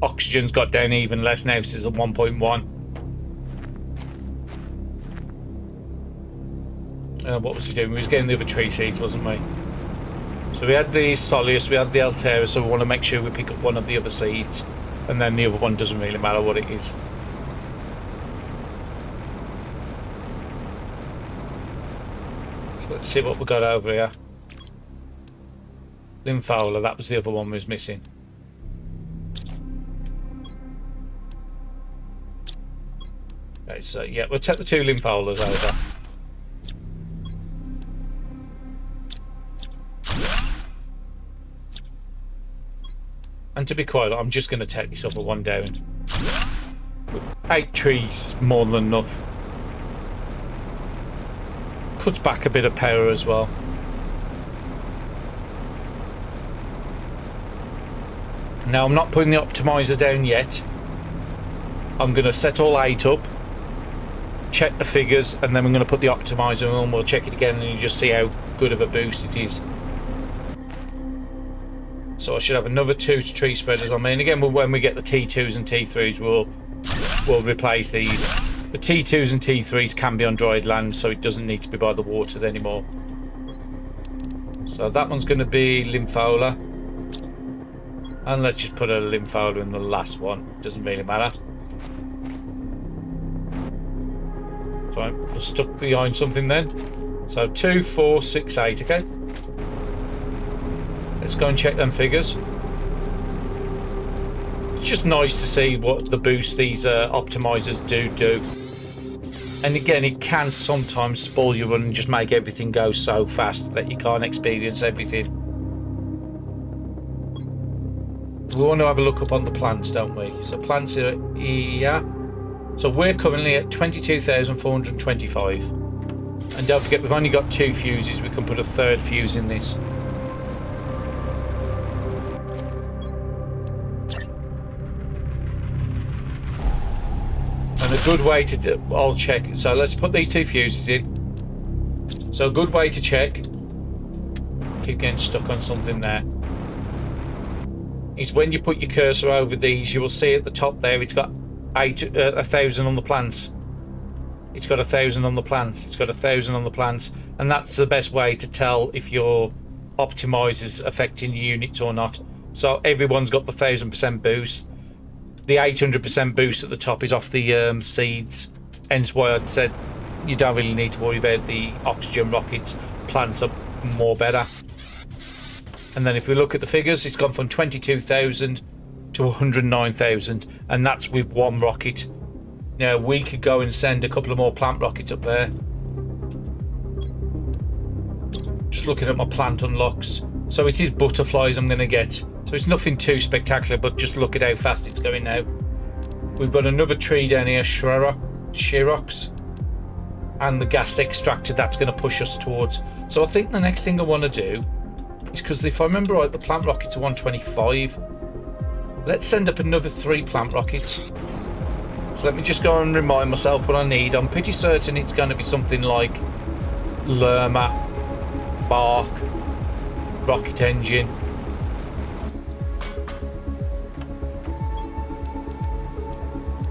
oxygen's got down even less now, so it's at 1.1. What was he doing? We was getting the other tree seeds, wasn't we? So we had the Soleus, we had the Altera, so we want to make sure we pick up one of the other seeds. And then the other one doesn't really matter what it is. So let's see what we got over here. Lymphola, that was the other one we was missing. Okay, so yeah, we'll take the 2 lympholas over. And to be quiet, I'm just going to take this other one down. 8 trees, more than enough. Cuts back a bit of power as well. Now, I'm not putting the optimizer down yet. I'm going to set all 8 up, check the figures, and then we're going to put the optimizer on. We'll check it again, and you just see how good of a boost it is. So I should have another 2 tree spreaders on me. And again, when we get the T2s and T3s, we'll replace these. The T2s and T3s can be on dried land, so it doesn't need to be by the water anymore. So that one's going to be lymphola. And let's just put a lymphola in the last one. Doesn't really matter. So I'm stuck behind something then. So 2, 4, 6, 8, okay? Let's go and check them figures. It's just nice to see what the boost these optimizers do. And again, it can sometimes spoil your run and just make everything go so fast that you can't experience everything. We want to have a look up on the plants, don't we? So plants are here. So we're currently at 22,425. And don't forget, we've only got 2 fuses. We can put a 3rd fuse in this. And a good way to do, I'll check. So let's put these 2 fuses in. So a good way to check. Keep getting stuck on something there. Is when you put your cursor over these, you will see at the top there it's got 1,000 on the plants. It's got 1,000 on the plants. It's got 1,000 on the plants, and that's the best way to tell if your optimizer's affecting your units or not. So everyone's got the 1,000% boost. The 800% boost at the top is off the seeds. Hence why I'd said you don't really need to worry about the oxygen rockets. Plants are more better. And then if we look at the figures, it's gone from 22,000 to 109,000, and that's with 1 rocket. Now we could go and send a couple of more plant rockets up there. Just looking at my plant unlocks. So it is butterflies I'm going to get. So it's nothing too spectacular, but just look at how fast it's going now. We've got another tree down here, Shirox, and the gas extractor that's going to push us towards. So I think the next thing I want to do is, because if I remember right, the plant rockets are 125. Let's send up another 3 plant rockets. So let me just go and remind myself what I need. I'm pretty certain it's going to be something like Lerma, bark, rocket engine.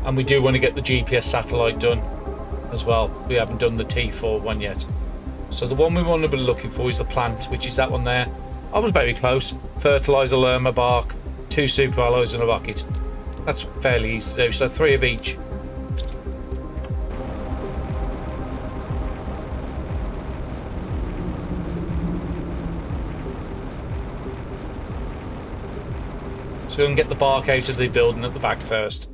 And we do want to get the GPS satellite done as well. We haven't done the T4 one yet. So the one we want to be looking for is the plant, which is that one there. I was very close. Fertilizer, Lerma, bark, 2 super alloys and a rocket. That's fairly easy to do. So 3 of each. So we can get the bark out of the building at the back first.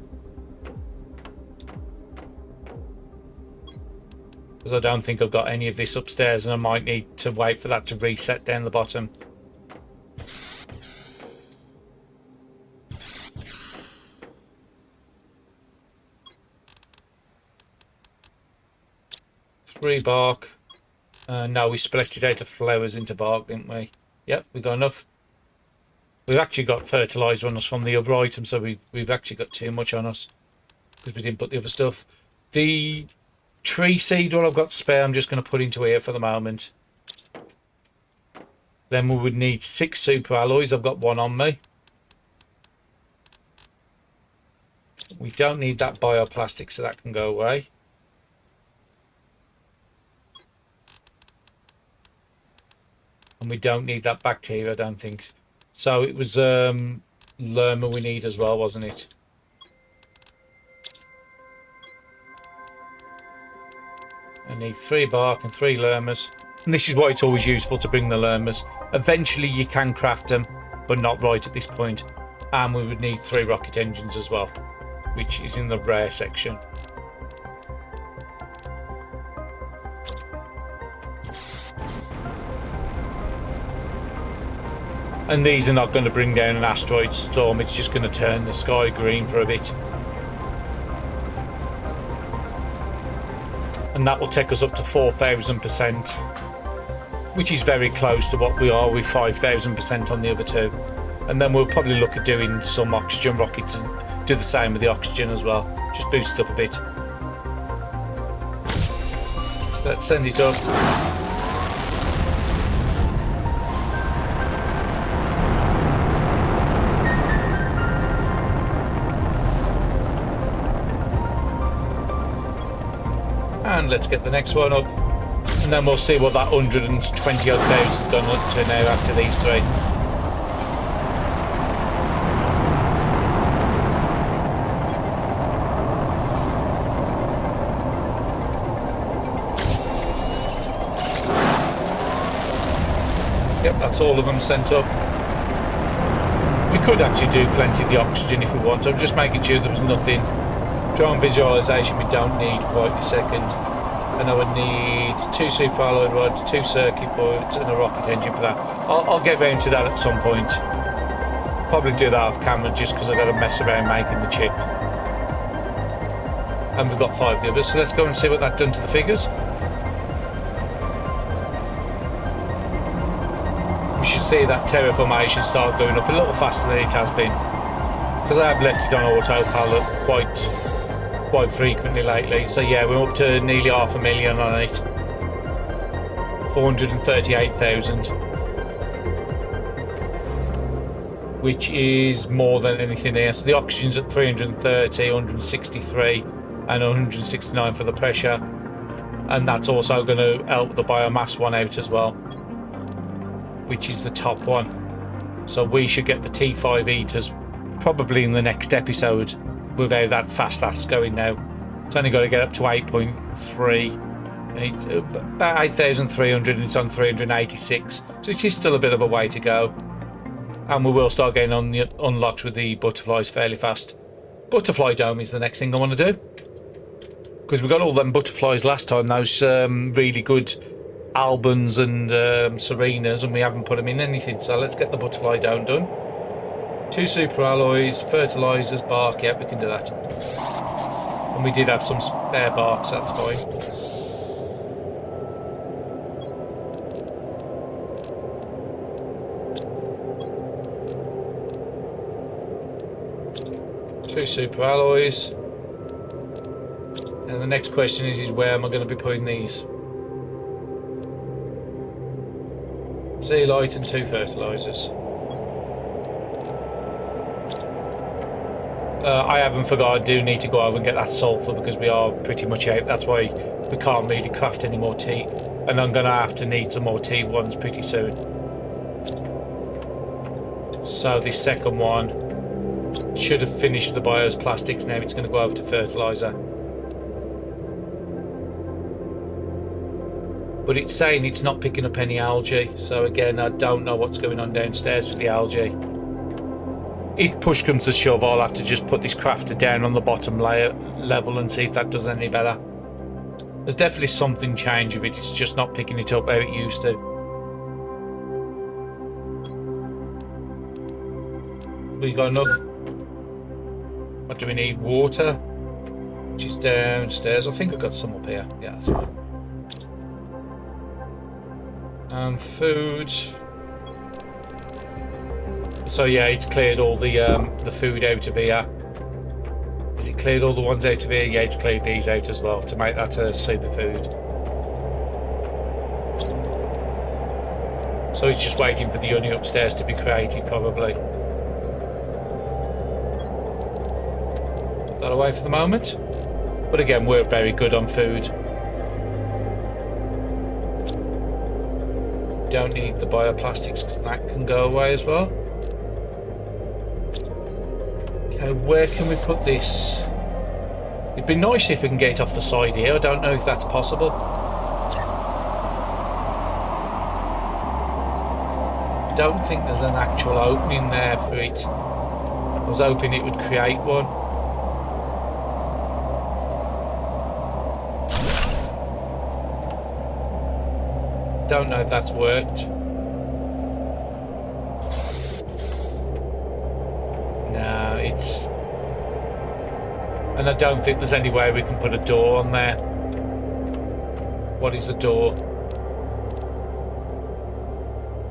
Because I don't think I've got any of this upstairs, and I might need to wait for that to reset down the bottom. Three bark. No, we split it out of flowers into bark, didn't we? Yep, we got enough. We've actually got fertilizer on us from the other item, so we've actually got too much on us because we didn't put the other stuff. The tree seed, what I've got spare, I'm just going to put into here for the moment. Then we would need 6 super alloys. I've got 1 on me. We don't need that bioplastic, so that can go away. And we don't need that bacteria, I don't think. So it was Lerma we need as well, wasn't it? I need 3 bark and 3 Lermas. And this is why it's always useful to bring the Lermas. Eventually you can craft them, but not right at this point. And we would need 3 rocket engines as well, which is in the rare section. And these are not going to bring down an asteroid storm, it's just going to turn the sky green for a bit. And that will take us up to 4,000%, which is very close to what we are with 5,000% on the other two. And then we'll probably look at doing some oxygen rockets and do the same with the oxygen as well. Just boost it up a bit. So let's send it up. And let's get the next one up. And then we'll see what that 120 odd thousand is going to now after these three. Yep, that's all of them sent up. We could actually do plenty of the oxygen if we want. I'm just making sure there was nothing. Drone visualization we don't need right this second. And I would need 2 super alloy rods, 2 circuit boards and a rocket engine for that. I'll get round to that at some point. Probably do that off camera just because I've got to mess around making the chip. And we've got 5 of the others, so let's go and see what that's done to the figures. We should see that terraformation start going up a little faster than it has been, because I have left it on autopilot quite frequently lately. So yeah, we're up to nearly 500,000 on it. 438,000, which is more than anything here. So the oxygen's at 330, 163 and 169 for the pressure, and that's also going to help the biomass one out as well, which is the top one. So we should get the T5 eaters probably in the next episode with how that fast that's going now. It's only got to get up to 8.3 and it's about 8,300 and it's on 386, so it is still a bit of a way to go. And we will start getting on the unlocked with the butterflies fairly fast. Butterfly dome is the next thing I want to do, because we got all them butterflies last time, those really good Albans and Serenas, and we haven't put them in anything. So let's get the butterfly dome done. 2 super alloys, fertilizers, bark. Yep, we can do that. And we did have some spare bark, so that's fine. Two super alloys. And the next question is where am I going to be putting these? Zeolite and 2 fertilizers. I haven't forgot, I do need to go over and get that sulphur because we are pretty much out. That's why we can't really craft any more tea. And I'm going to have to need some more T1s pretty soon. So this second one should have finished the bios plastics. Now it's going to go over to fertilizer. But it's saying it's not picking up any algae. So again, I don't know what's going on downstairs with the algae. If push comes to shove, I'll have to just put this crafter down on the bottom level and see if that does any better. There's definitely something changed with it, it's just not picking it up how it used to. We got enough? What do we need? Water, which is downstairs. I think I've got some up here. Yeah, that's fine. And food. So yeah, it's cleared all the food out of here. Has it cleared all the ones out of here? Yeah, it's cleared these out as well to make that a superfood. So it's just waiting for the honey upstairs to be created, probably. Put that away for the moment. But again, we're very good on food. Don't need the bioplastics because that can go away as well. Okay, where can we put this? It'd be nice if we can get it off the side here. I don't know if that's possible. I don't think there's an actual opening there for it. I was hoping it would create one. Don't know if that's worked. And I don't think there's any way we can put a door on there. What is the door?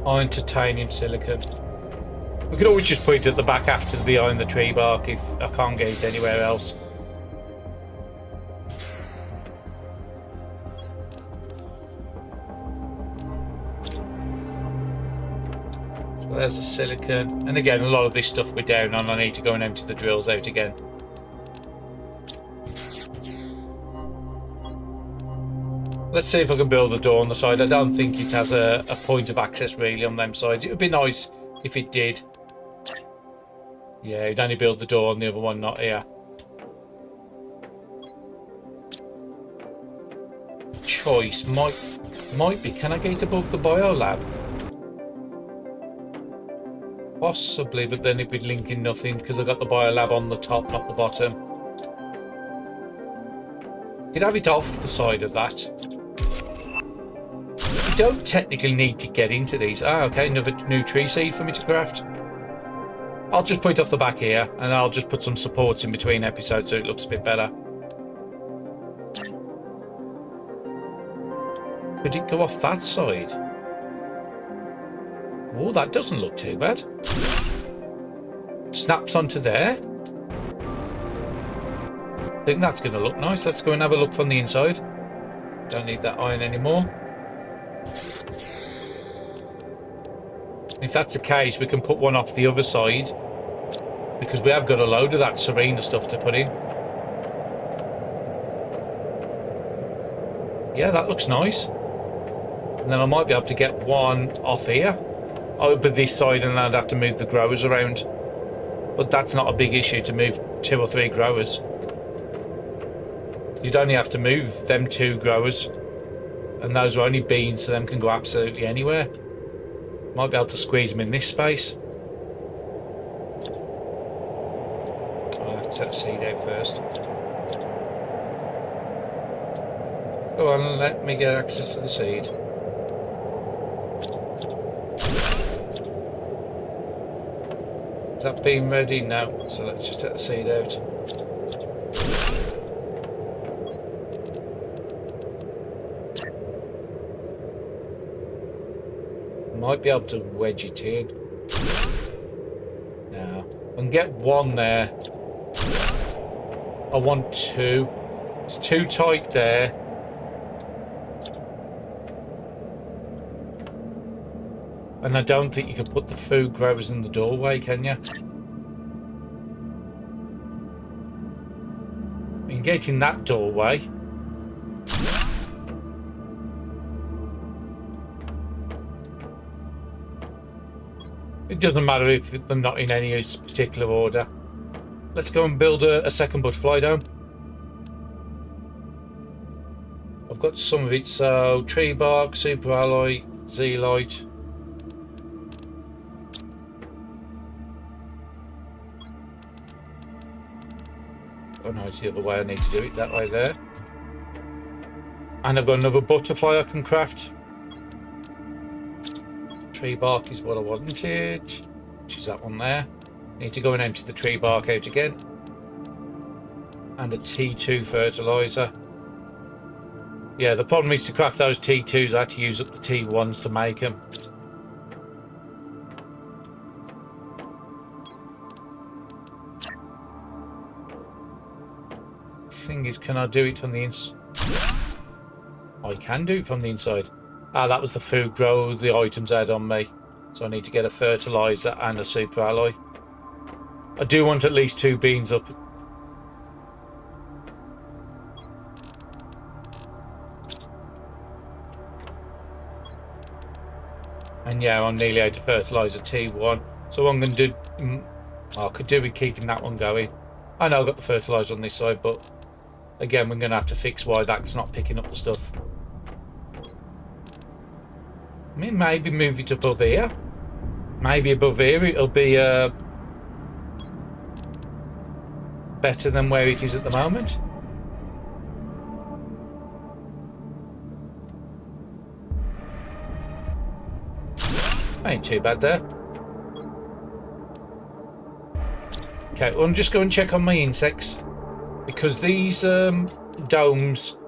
Iron, titanium, silicon. We could always just put it at the back after behind the tree bark if I can't get it anywhere else. So there's the silicon. And again, a lot of this stuff we're down on. I need to go and empty the drills out again. Let's see if I can build a door on the side. I don't think it has a point of access really on them sides. It would be nice if it did. Yeah, you'd only build the door on the other one, not here. Choice might be. Can I get above the biolab? Possibly, but then it'd be linking nothing because I've got the biolab on the top, not the bottom. Could have it off the side of that. You don't technically need to get into these. Ah, okay, another new tree seed for me to craft. I'll just put it off the back here, and I'll just put some supports in between episodes so it looks a bit better. Could it go off that side? Oh, that doesn't look too bad. Snaps onto there. I think that's going to look nice. Let's go and have a look from the inside. Don't need that iron anymore. If that's the case, we can put one off the other side because we have got a load of that Serena stuff to put in. Yeah, that looks nice. And then I might be able to get one off here. Oh, but this side, and I'd have to move the growers around. But that's not a big issue to move 2 or 3 growers. You'd only have to move them 2 growers. And those are only beans, so them can go absolutely anywhere. Might be able to squeeze them in this space. I'll have to set the seed out first. Go on, let me get access to the seed. Is that bean ready? No. So let's just take the seed out. Might be able to wedge it in. No. I can get one there. I want 2. It's too tight there. And I don't think you can put the food growers in the doorway, can you? You can get in that doorway. It doesn't matter if they're not in any particular order. Let's go and build a second butterfly dome. I've got some of it, so tree bark, super alloy, zeolite. Oh no, it's the other way. I need to do it that way there. And I've got another butterfly I can craft. Tree bark is what I wanted, which is that one there. Need to go and empty the tree bark out again. And a T2 fertilizer. Yeah, the problem is to craft those T2s, I had to use up the T1s to make them. Thing is, can I do it from the inside? I can do it from the inside. Ah, that was the food grow the items had on me. So I need to get a fertilizer and a super alloy. I do want at least 2 beans up. And yeah, I'm nearly out of fertilizer T1. So what I'm going to do... I could do with keeping that one going. I know I've got the fertilizer on this side, but... Again, we're going to have to fix why that's not picking up the stuff. I mean, maybe move it above here. Maybe above here it'll be better than where it is at the moment. Ain't too bad there. Okay, well, I'm just going to check on my insects. because these domes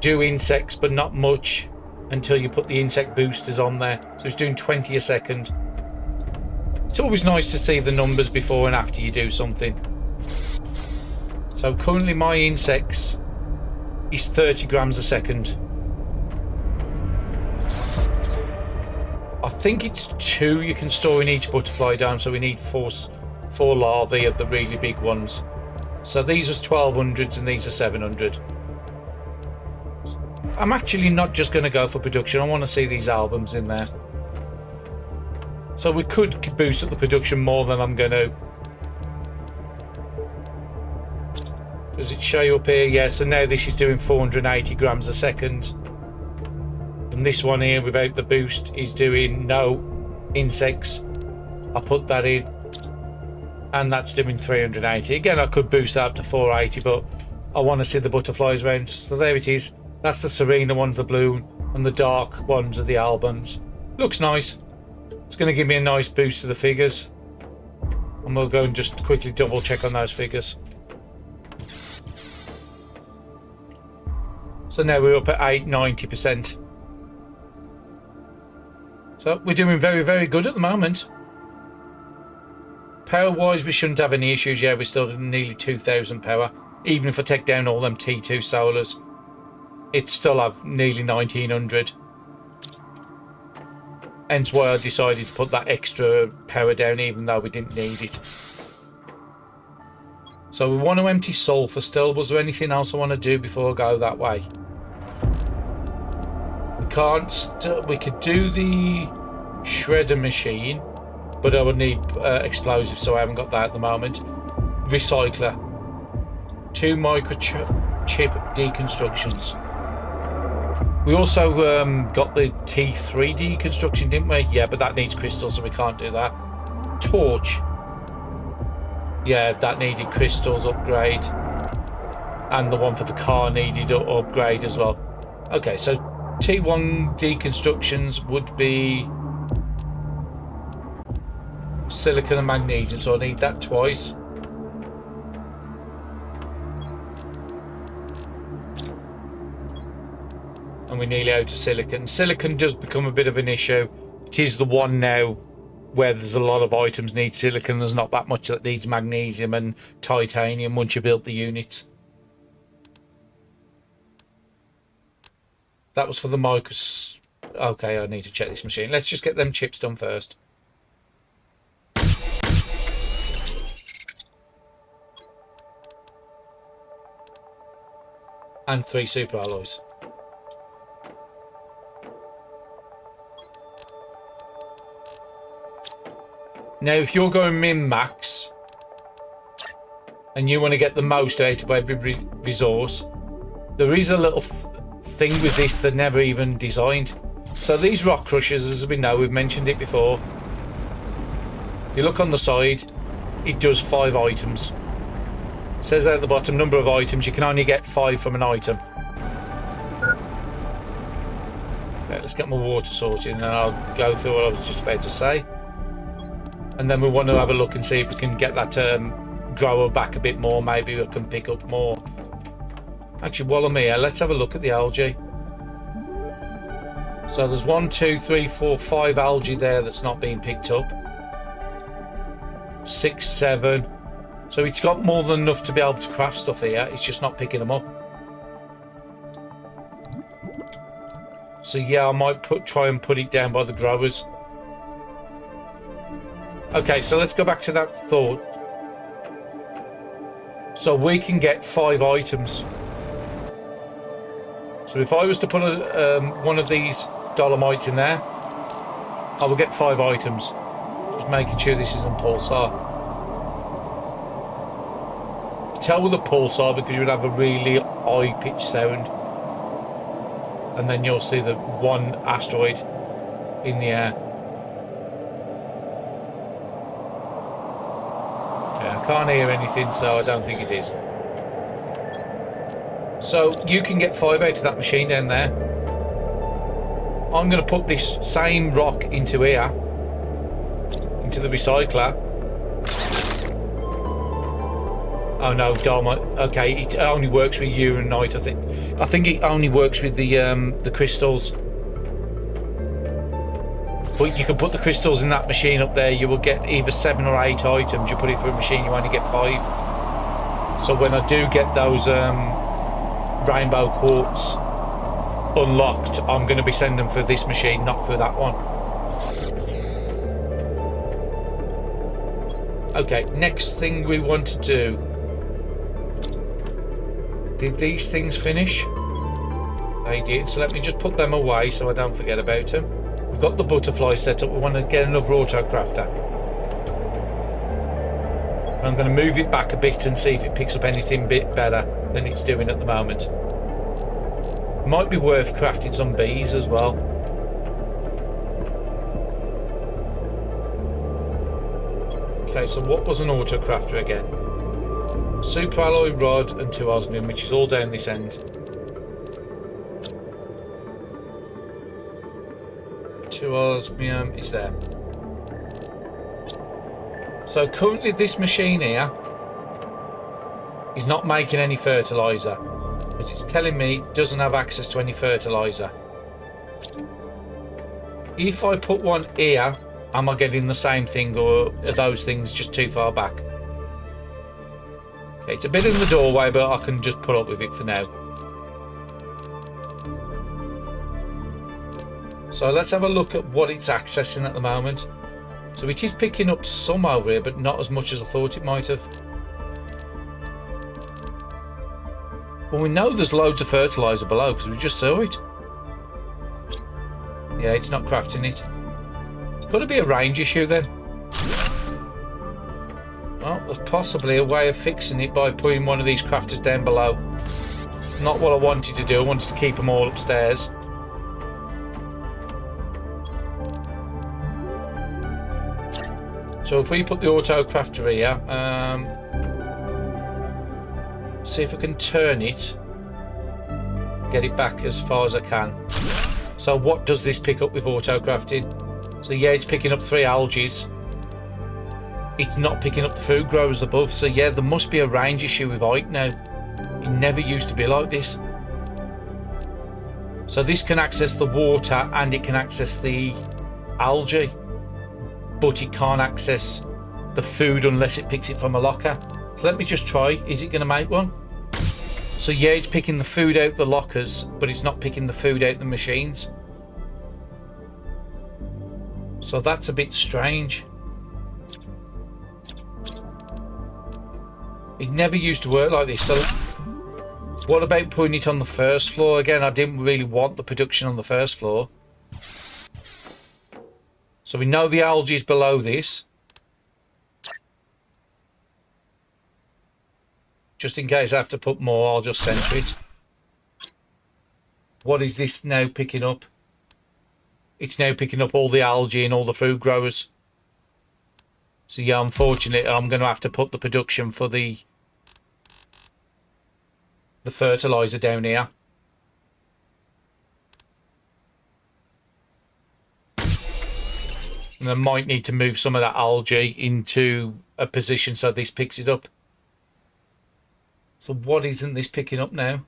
do insects, but not much until you put the insect boosters on there. So it's doing 20 a second. It's always nice to see the numbers before and after you do something. So currently my insects is 30 grams a second. I think it's 2 you can store in each butterfly dome, so we need four larvae of the really big ones. So these are 1200s and these are 700. I'm actually not just going to go for production. I want to see these albums in there. So we could boost up the production more than I'm going to. Does it show you up here? Yeah, so now this is doing 480 grams a second. And this one here without the boost is doing no insects. I put that in. And that's doing 380. Again, I could boost that up to 480, but I want to see the butterflies around. So there it is. That's the Serena ones, the blue, and the dark ones are the albums. Looks nice. It's going to give me a nice boost to the figures. And we'll go and just quickly double check on those figures. So now we're up at 90%. So we're doing very, very good at the moment. Power wise, we shouldn't have any issues. Yeah, we're still at nearly 2000 power. Even if I take down all them T2 solars, it still have nearly 1900. Hence why I decided to put that extra power down, even though we didn't need it. So we want to empty sulphur still. Was there anything else I want to do before I go that way? We can't. We could do the shredder machine, but I would need explosives, so I haven't got that at the moment. Recycler. 2 microchip deconstructions. We also got the T3 deconstruction, didn't we? Yeah, but that needs crystals, so we can't do that. Torch. Yeah, that needed crystals upgrade. And the one for the car needed an upgrade as well. Okay, so T1 deconstructions would be silicon and magnesium, so I need that twice. And we're nearly out of silicon. Silicon does become a bit of an issue. It is the one now where there's a lot of items need silicon. There's not that much that needs magnesium and titanium once you build the units. That was for the micros. Okay, I need to check this machine. Let's just get them chips done first. And 3 super alloys. Now, if you're going min-max and you want to get the most out of every resource, there is a little thing with this that never even designed. So these rock crushers, as we know, we've mentioned it before. You look on the side, it does 5 items. It says there at the bottom, number of items. You can only get 5 from an item. Okay, let's get my water sorted and then I'll go through what I was just about to say. And then we want to have a look and see if we can get that grower back a bit more. Maybe we can pick up more. Actually, while I'm here, let's have a look at the algae. So there's 1, 2, 3, 4, 5 algae there that's not being picked up. 6, 7. So it's got more than enough to be able to craft stuff here. It's just not picking them up. So yeah, I might try and put it down by the growers. Okay, so let's go back to that thought. So we can get 5 items. So if I was to put one of these dolomites in there, I will get 5 items. Just making sure this isn't pulsar. Tell with a pulsar because you'll have a really high-pitched sound. And then you'll see the one asteroid in the air. I can't hear anything, so I don't think it is. So you can get 5 out of that machine down there. I'm going to put this same rock into here, into the recycler. Oh no, Dharma. Okay, it only works with uranite. I think it only works with the crystals. But you can put the crystals in that machine up there. You will get either 7 or 8 items. You put it through a machine, you only get 5. So when I do get those rainbow quartz unlocked, I'm going to be sending them for this machine, not for that one. Okay, next thing we want to do. Did these things finish? They did, so let me just put them away so I don't forget about them. We've got the butterfly set up. We want to get another autocrafter. I'm going to move it back a bit and see if it picks up anything a bit better than it's doing at the moment. Might be worth crafting some bees as well. Okay, so what was an autocrafter again? Super alloy rod and 2 osmium, which is all down this end. 2 osmium is there. So currently this machine here is not making any fertilizer, because it's telling me it doesn't have access to any fertilizer. If I put one here, am I getting the same thing, or are those things just too far back? Okay, it's a bit in the doorway, but I can just put up with it for now. So let's have a look at what it's accessing at the moment. So it is picking up some over here, but not as much as I thought it might have. Well, we know there's loads of fertilizer below because we just saw it. Yeah, it's not crafting it. It's got to be a range issue then. Well, there's possibly a way of fixing it by putting one of these crafters down below. Not what I wanted to do. I wanted to keep them all upstairs. So if we put the auto crafter here, see if I can turn it, get it back as far as I can. So what does this pick up with auto crafting? So yeah, it's picking up 3 algae. It's not picking up the food growers above. So yeah, there must be a range issue with height now. It never used to be like this. So this can access the water and it can access the algae, but it can't access the food unless it picks it from a locker. So let me just try. Is it going to make one? So yeah, it's picking the food out the lockers, but it's not picking the food out the machines. So that's a bit strange. It never used to work like this. So what about putting it on the first floor? Again, I didn't really want the production on the first floor. So we know the algae is below this. Just in case I have to put more, I'll just center it. What is this now picking up? It's now picking up all the algae and all the food growers. So yeah, unfortunately, I'm going to have to put the production for the fertilizer down here. And I might need to move some of that algae into a position so this picks it up. So what isn't this picking up now?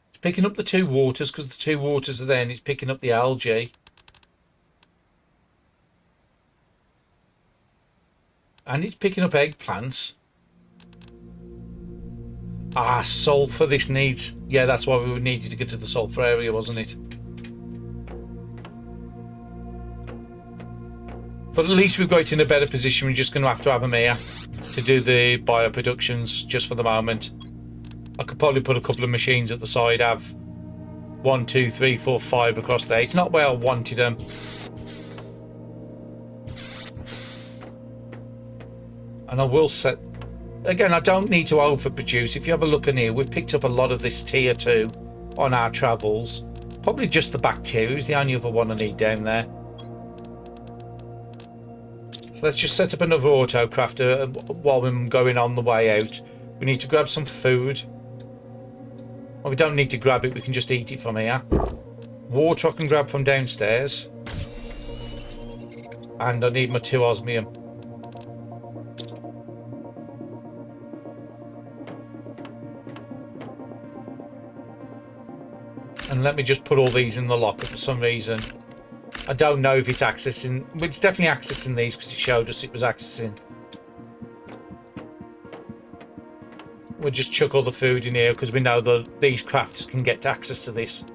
It's picking up the 2 waters because the 2 waters are there, and it's picking up the algae. And it's picking up eggplants. Ah, sulphur this needs. Yeah, that's why we needed to get to the sulphur area, wasn't it? But at least we've got it in a better position. We're just going to have them here to do the bioproductions just for the moment. I could probably put a couple of machines at the side, have 1, 2, 3, 4, 5 across there. It's not where I wanted them. And I will set... Again, I don't need to overproduce. If you have a look in here, we've picked up a lot of this tier 2 on our travels. Probably just the bacteria is the only other one I need down there. Let's just set up another auto crafter while we're going on the way out. We need to grab some food. Well, we don't need to grab it, we can just eat it from here. Water I can grab from downstairs. And I need my 2 osmium. let me just put all these in the locker for some reason. I don't know if it's accessing... It's definitely accessing these because it showed us it was accessing. We'll just chuck all the food in here because we know that these crafters can get access to this.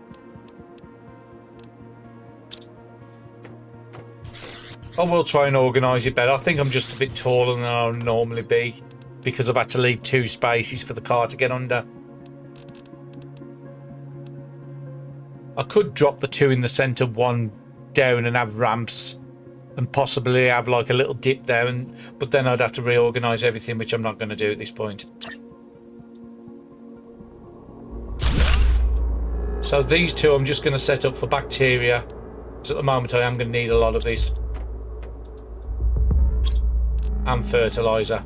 I will try and organise it better. I think I'm just a bit taller than I would normally be because I've had to leave 2 spaces for the car to get under. I could drop the 2 in the centre, 1 down and have ramps and possibly have like a little dip there, but then I'd have to reorganise everything, which I'm not going to do at this point. So these 2 I'm just going to set up for bacteria because at the moment I am going to need a lot of this. And fertiliser,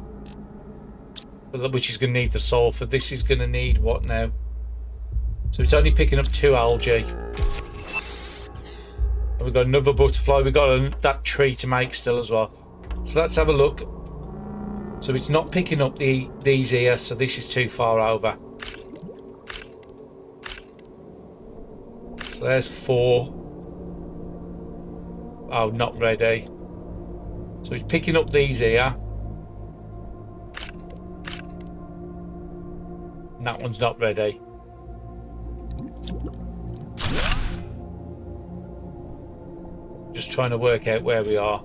which is going to need the sulphur. This is going to need what now? So it's only picking up 2 algae. And we've got another butterfly. We've got that tree to make still as well. So let's have a look. So it's not picking up these here, so this is too far over. So there's 4. Oh, not ready. So it's picking up these here. And that one's not ready. Just trying to work out where we are.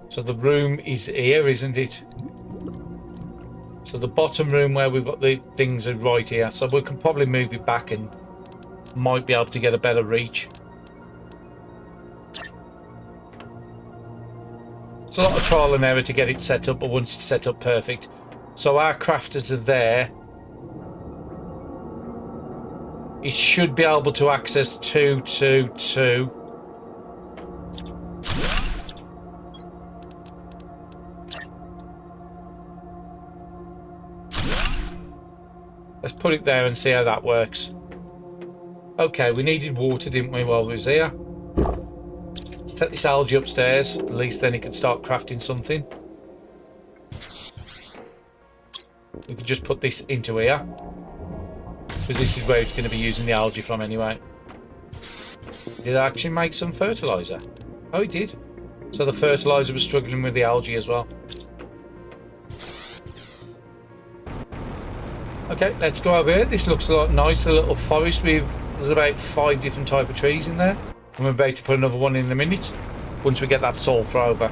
So the room is here, isn't it? So the bottom room where we've got the things are right here. So we can probably move it back and might be able to get a better reach. It's a lot of trial and error to get it set up, but once it's set up perfect. So our crafters are there. It should be able to access 2, 2, 2. Let's put it there and see how that works. Okay, we needed water, didn't we, while we was here? Let's take this algae upstairs. At least then it can start crafting something. We could just put this into here. Because this is where it's going to be using the algae from anyway. Did it actually make some fertiliser? Oh, it did. So the fertiliser was struggling with the algae as well. Okay, let's go over here. This looks a lot nice. A little forest with... There's about 5 different type of trees in there. And we're about to put another one in a minute. Once we get that sulphur over.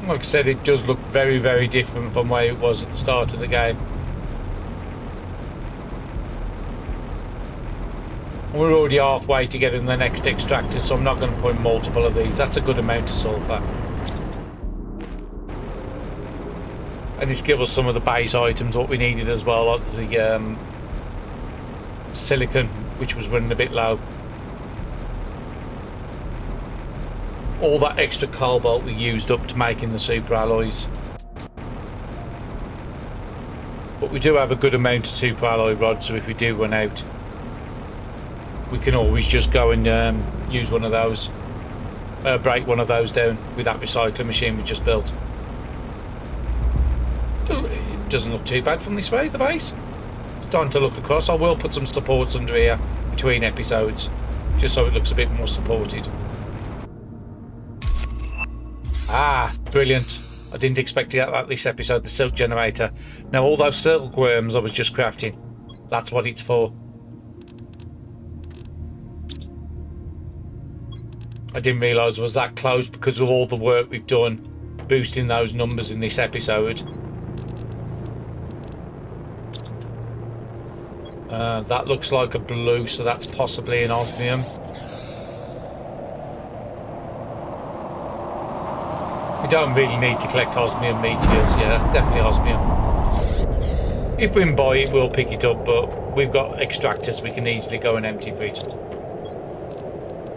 Like I said, it does look very, very different from where it was at the start of the game. We're already halfway to getting the next extractor, so I'm not going to put multiple of these. That's a good amount of sulphur. And it's give us some of the base items, what we needed as well, like the silicon, which was running a bit low. All that extra cobalt we used up to making the super alloys. But we do have a good amount of super alloy rods, so if we do run out, we can always just go and use one of those, break one of those down with that recycling machine we just built. It doesn't look too bad from this way, the base. It's time to look across. I will put some supports under here between episodes, just so it looks a bit more supported. Ah, brilliant. I didn't expect to get that this episode, the silk generator. Now all those silkworms I was just crafting, that's what it's for. I didn't realise it was that close because of all the work we've done boosting those numbers in this episode. That looks like a blue, so that's possibly an osmium. We don't really need to collect osmium meteors. Yeah, that's definitely osmium. If we can buy it, we'll pick it up, but we've got extractors we can easily go and empty for it.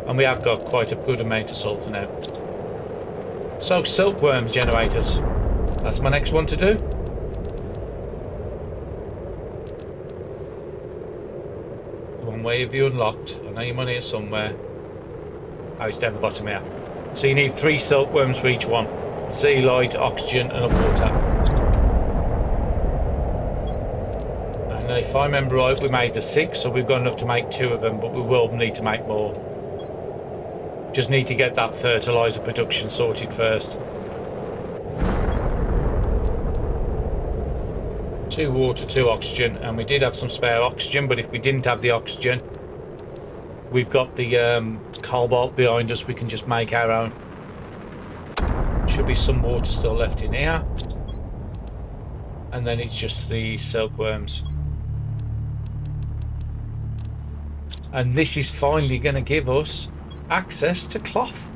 And we have got quite a good amount of sulphur now. So, silkworms generators. That's my next one to do. Come on, where have you unlocked? I know your money is somewhere. Oh, it's down the bottom here. So you need 3 silkworms for each one. Zeolite, oxygen and a water. And if I remember right, we made the 6, so we've got enough to make 2 of them, but we will need to make more. Just need to get that fertilizer production sorted first. 2 water, 2 oxygen, and we did have some spare oxygen, but if we didn't have the oxygen, we've got the cobalt behind us, we can just make our own. Should be some water still left in here. And then it's just the silkworms. And this is finally going to give us access to cloth.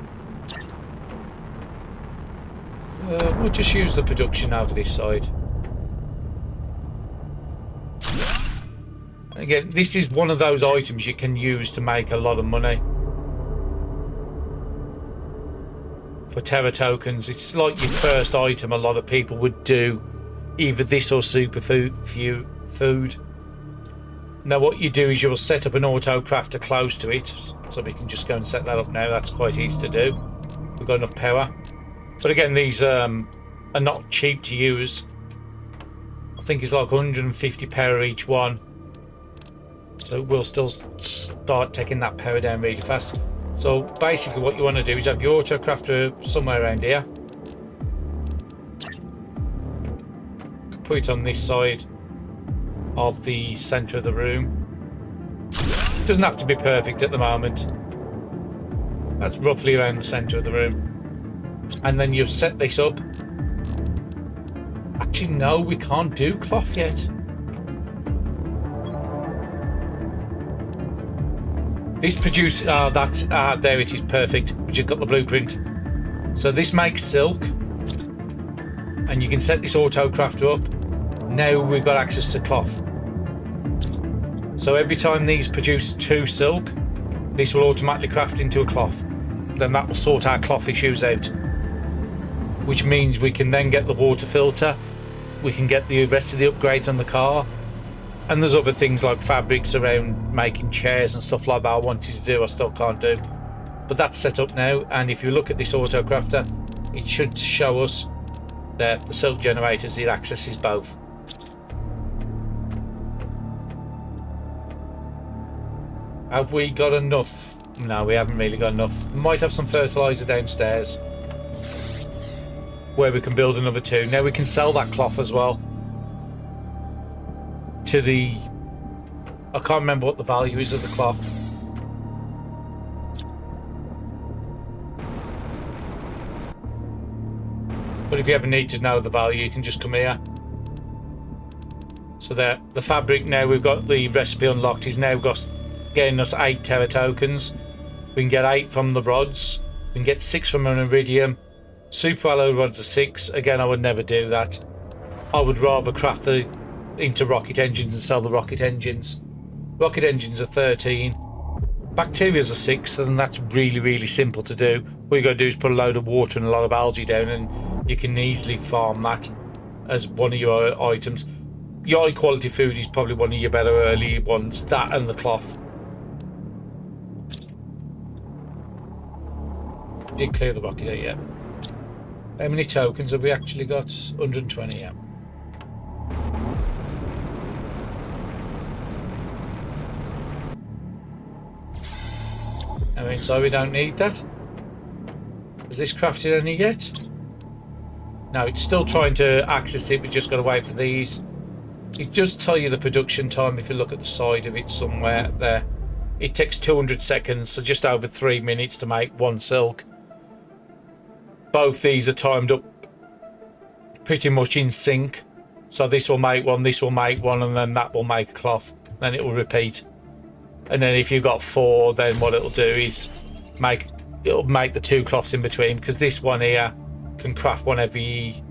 We'll just use the production over this side. Again, this is one of those items you can use to make a lot of money. For Terra tokens, it's like your first item. A lot of people would do either this or superfood. Now what you do is you'll set up an auto crafter close to it, so we can just go and set that up now. That's quite easy to do. We've got enough power. But again, these are not cheap to use. I think it's like 150 power each one. So we'll still start taking that power down really fast. So basically what you want to do is have your auto crafter somewhere around here. Put it on this side of the centre of the room. It doesn't have to be perfect at the moment. That's roughly around the centre of the room. And then you've set this up. Actually, no, we can't do cloth yet. This produces, there it is, perfect. We just got the blueprint. So this makes silk. And you can set this auto crafter up. Now we've got access to cloth. So every time these produce 2 silk, this will automatically craft into a cloth. Then that will sort our cloth issues out. Which means we can then get the water filter. We can get the rest of the upgrades on the car. And there's other things like fabrics around making chairs and stuff like that I wanted to do, I still can't do. But that's set up now, and if you look at this auto crafter, it should show us that the silk generators, it accesses both. Have we got enough? No, we haven't really got enough. We might have some fertilizer downstairs where we can build another 2. Now we can sell that cloth as well. To the... I can't remember what the value is of the cloth. But if you ever need to know the value, you can just come here. So there, the fabric, now we've got the recipe unlocked, is now getting us 8 Terra tokens. We can get 8 from the rods. We can get 6 from an iridium. Super alloy rods are 6. Again, I would never do that. I would rather craft into rocket engines and sell the rocket engines. Rocket engines are 13. Bacterias are 6, and that's really simple to do. All you got to do is put a load of water and a lot of algae down, and you can easily farm that as one of your items. Your high quality food is probably one of your better early ones. That and the cloth. Did clear the rocket out yet? How many tokens have we actually got? 120, yeah. I mean, so we don't need that. Has this crafted any yet? No, it's still trying to access it. We just got to wait for these. It does tell you the production time if you look at the side of it somewhere there. It takes 200 seconds, so just over 3 minutes to make 1 silk. Both these are timed up pretty much in sync. So this will make 1, this will make 1, and then that will make a cloth. Then it will repeat. And then if you've got 4, then what it'll do is it'll make the 2 cloths in between, because this one here can craft one every...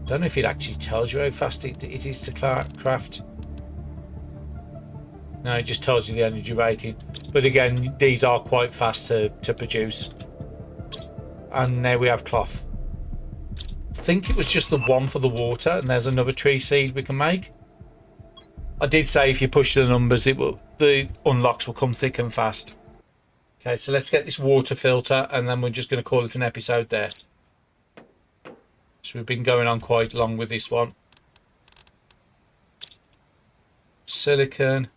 I don't know if it actually tells you how fast it is to craft. No, it just tells you the energy rating. But again, these are quite fast to produce. And now we have cloth. I think it was just the 1 for the water, and there's another tree seed we can make. I did say if you push the numbers, the unlocks will come thick and fast. Okay, so let's get this water filter, and then we're just going to call it an episode there. So we've been going on quite long with this one. Silicon.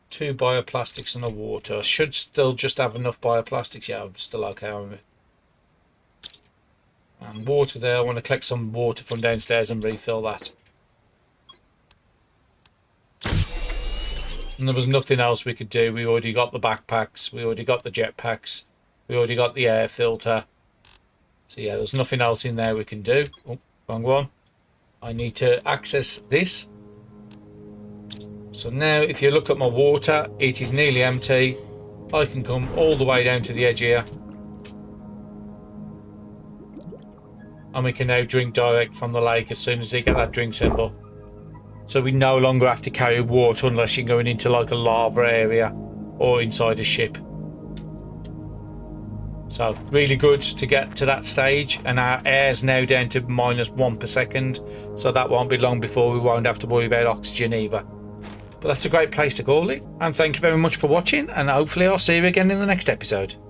Two bioplastics and a water. I should still just have enough bioplastics. Yeah, I'm still okay with it. And water there. I want to collect some water from downstairs and refill that. And there was nothing else we could do. We already got the backpacks. We already got the jetpacks. We already got the air filter. So yeah, there's nothing else in there we can do. Oh, wrong one. I need to access this. So now if you look at my water, it is nearly empty. I can come all the way down to the edge here. And we can now drink direct from the lake as soon as they get that drink symbol. So we no longer have to carry water unless you're going into like a lava area or inside a ship. So really good to get to that stage, and our air's now down to -1 per second, so that won't be long before we won't have to worry about oxygen either. But that's a great place to call it, and thank you very much for watching, and hopefully I'll see you again in the next episode.